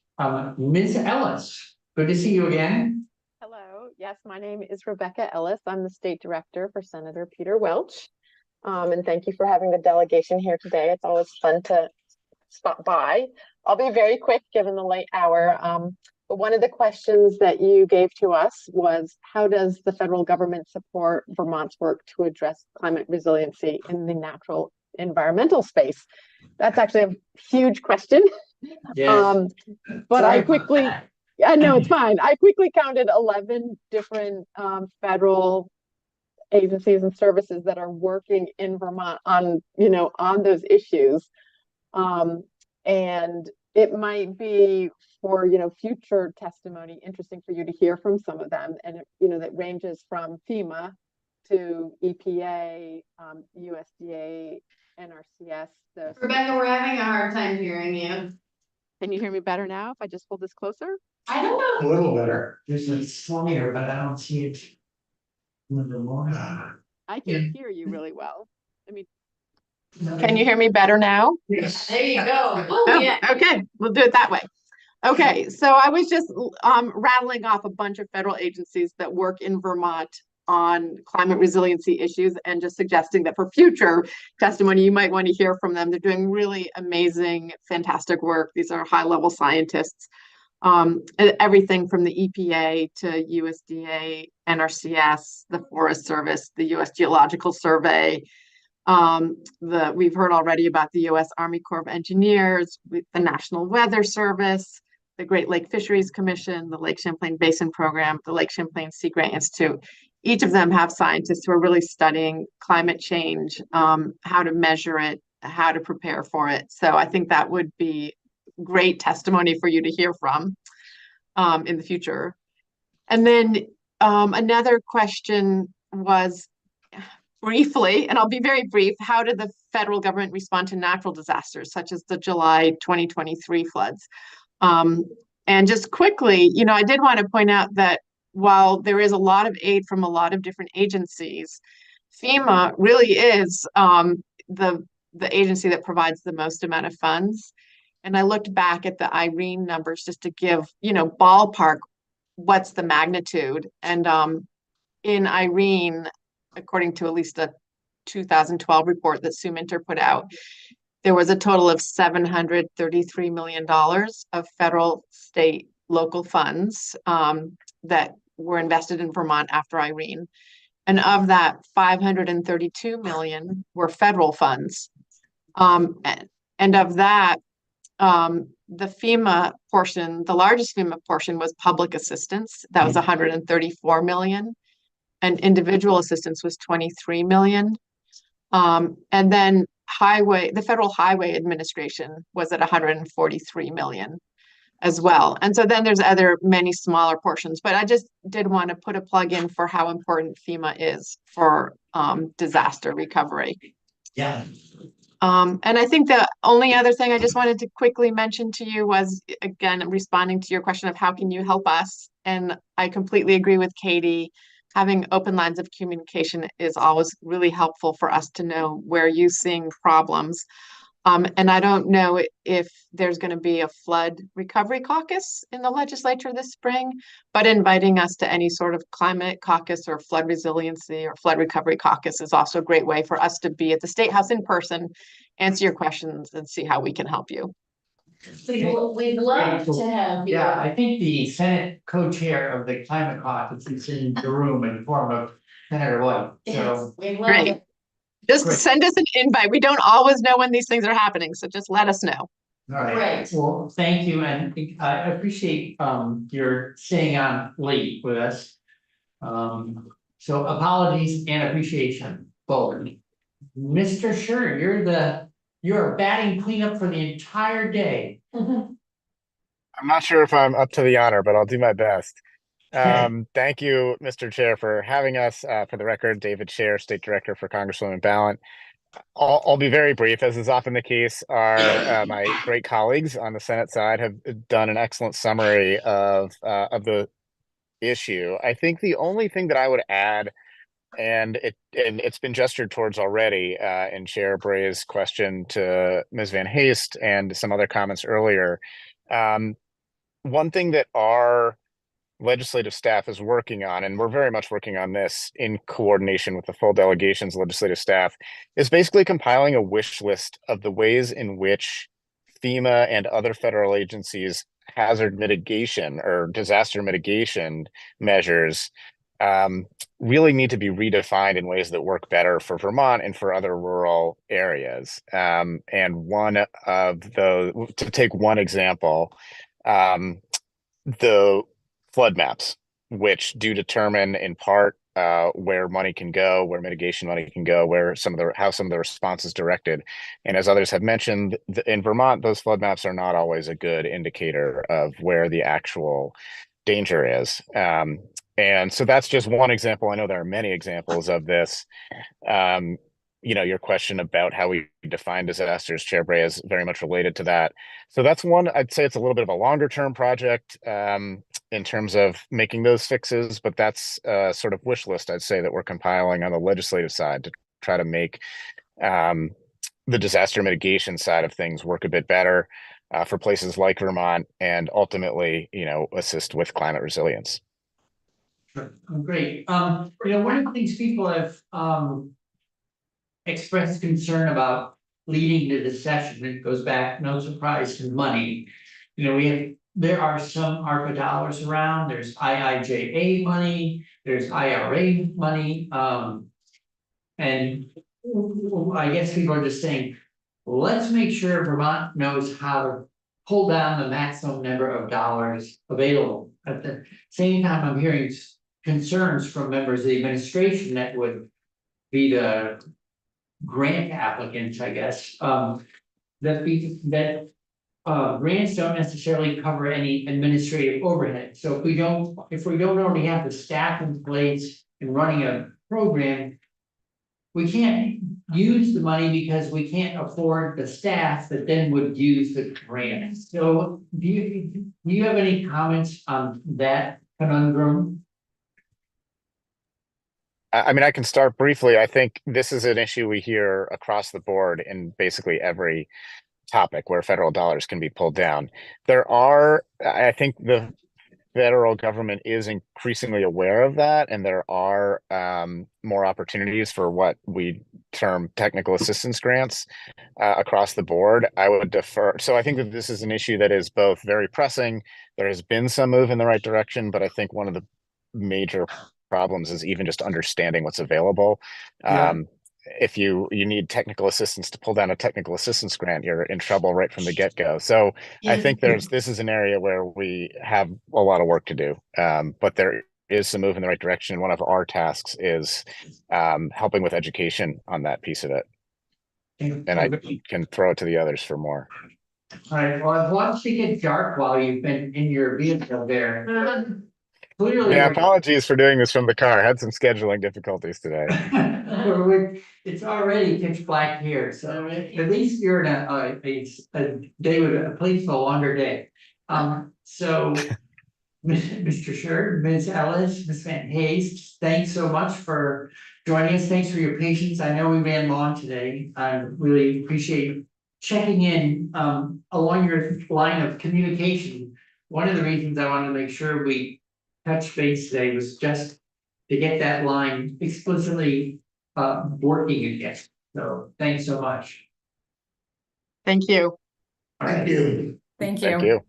Speaker 1: Ms. Ellis, good to see you again.
Speaker 10: Hello, yes, my name is Rebecca Ellis. I'm the state director for Senator Peter Welch. And thank you for having the delegation here today. It's always fun to stop by. I'll be very quick given the late hour. But one of the questions that you gave to us was, how does the federal government support Vermont's work to address climate resiliency in the natural environmental space? That's actually a huge question.
Speaker 1: Yes.
Speaker 10: But I quickly, yeah, no, it's fine. I quickly counted 11 different federal agencies and services that are working in Vermont on, on those issues. And it might be for, future testimony, interesting for you to hear from some of them. And, that ranges from FEMA to EPA, USDA, NRCS.
Speaker 7: Rebecca, we're having a hard time hearing you.
Speaker 10: Can you hear me better now if I just pull this closer?
Speaker 7: I don't know.
Speaker 3: A little better.
Speaker 1: There's a slider, but I don't see it. A little more.
Speaker 10: I can hear you really well. Can you hear me better now?
Speaker 1: Yes.
Speaker 7: There you go. Oh, yeah.
Speaker 10: Okay, we'll do it that way. Okay, so I was just rattling off a bunch of federal agencies that work in Vermont on climate resiliency issues, and just suggesting that for future testimony, you might want to hear from them. They're doing really amazing, fantastic work. These are high-level scientists. Everything from the EPA to USDA, NRCS, the Forest Service, the US Geological Survey, We've heard already about the US Army Corps of Engineers, with the National Weather Service, the Great Lake Fisheries Commission, the Lake Champlain Basin Program, the Lake Champlain Sea Grant Institute. Each of them have scientists who are really studying climate change, how to measure it, how to prepare for it. So I think that would be great testimony for you to hear from in the future. And then another question was, briefly, and I'll be very brief, how did the federal government respond to natural disasters such as the July 2023 floods? And just quickly, I did want to point out that while there is a lot of aid from a lot of different agencies, FEMA really is the agency that provides the most amount of funds. And I looked back at the Irene numbers just to give, ballpark what's the magnitude. And in Irene, according to at least a 2012 report that Sue Minter put out, there was a total of $733 million of federal, state, local funds that were invested in Vermont after Irene. And of that, 532 million were federal funds. And of that, the FEMA portion, the largest FEMA portion was public assistance. That was 134 million. And individual assistance was 23 million. And then the Federal Highway Administration was at 143 million as well. And so then there's many smaller portions, but I just did want to put a plug in for how important FEMA is for disaster recovery.
Speaker 1: Yeah.
Speaker 10: And I think the only other thing I just wanted to quickly mention to you was, again, responding to your question of how can you help us? And I completely agree with Katie. Having open lines of communication is always really helpful for us to know where you're seeing problems. And I don't know if there's going to be a flood recovery caucus in the legislature this spring, but inviting us to any sort of climate caucus or flood resiliency or flood recovery caucus is also a great way for us to be at the State House in person, answer your questions, and see how we can help you.
Speaker 7: We'd love to have you.
Speaker 1: Yeah, I think the Senate co-chair of the climate caucus is in the room in the form of Senator White.
Speaker 7: Yes,
Speaker 1: So
Speaker 7: we'd love
Speaker 10: Great.
Speaker 7: it.
Speaker 10: Just
Speaker 1: Great.
Speaker 10: send us an invite. We don't always know when these things are happening, so just let us know.
Speaker 1: all right.
Speaker 7: Right.
Speaker 1: Well, thank you, and I appreciate your staying on late with us. So apologies and appreciation both. Mr. Scher, you're batting cleanup for the entire day.
Speaker 11: I'm not sure if I'm up to the honor, but I'll do my best. Thank you, Mr. Chair, for having us. For the record, David Scher, State Director for Congresswoman Balint. I'll be very brief, as is often the case. My great colleagues on the Senate side have done an excellent summary of the issue. I think the only thing that I would add, and it's been gestured towards already in Chair Bray's question to Ms. Van Haste and some other comments earlier. One thing that our legislative staff is working on, and we're very much working on this in coordination with the full delegation's legislative staff, is basically compiling a wish list of the ways in which FEMA and other federal agencies' hazard mitigation or disaster mitigation measures really need to be redefined in ways that work better for Vermont and for other rural areas. And one of those, to take one example, the flood maps, which do determine in part where money can go, where mitigation money can go, how some of the response is directed. And as others have mentioned, in Vermont, those flood maps are not always a good indicator of where the actual danger is. And so that's just one example. I know there are many examples of this. Your question about how we define disasters, Chair Bray, is very much related to that. So that's one. I'd say it's a little bit of a longer term project in terms of making those fixes, but that's a sort of wish list, I'd say, that we're compiling on the legislative side to try to make the disaster mitigation side of things work a bit better for places like Vermont, and ultimately, assist with climate resilience.
Speaker 1: Great. One of the things people have expressed concern about leading to this session, it goes back, no surprise, to money. There are some ARPA dollars around, there's IIJA money, there's IRA money, and I guess people are just saying, let's make sure Vermont knows how to pull down the maximum number of dollars available. At the same time, I'm hearing concerns from members of the administration that would be the grant applicants, I guess, that grants don't necessarily cover any administrative overhead. So if we don't already have the staff in place and running a program, we can't use the money because we can't afford the staff that then would use the grant. So do you have any comments on that conundrum?
Speaker 11: I mean, I can start briefly. I think this is an issue we hear across the board in basically every topic where federal dollars can be pulled down. I think the federal government is increasingly aware of that, and there are more opportunities for what we term technical assistance grants across the board. I would defer. So I think that this is an issue that is both very pressing. There has been some move in the right direction, but I think one of the major problems is even just understanding what's available.
Speaker 1: Yeah.
Speaker 11: If you need technical assistance to pull down a technical assistance grant, you're in trouble right from the get-go. So I think this is an area where we have a lot of work to do. But there is some move in the right direction. One of our tasks is helping with education on that piece of it. And I can throw it to the others for more.
Speaker 1: All right, well, I've watched it get dark while you've been in your vehicle there. Clearly.
Speaker 11: Yeah, apologies for doing this from the car. I had some scheduling difficulties today.
Speaker 1: It's already pitch black here, so at least you're in a day with a place for a longer day. So Mr. Scher, Ms. Ellis, Ms. Van Haste, thanks so much for joining us. Thanks for your patience. I know we ran long today. I really appreciate checking in along your line of communication. One of the reasons I wanted to make sure we touch base today was just to get that line explicitly working again. So thanks so much.
Speaker 10: Thank you.
Speaker 1: All right.
Speaker 3: Thank you.
Speaker 9: Thank you.
Speaker 11: Thank you.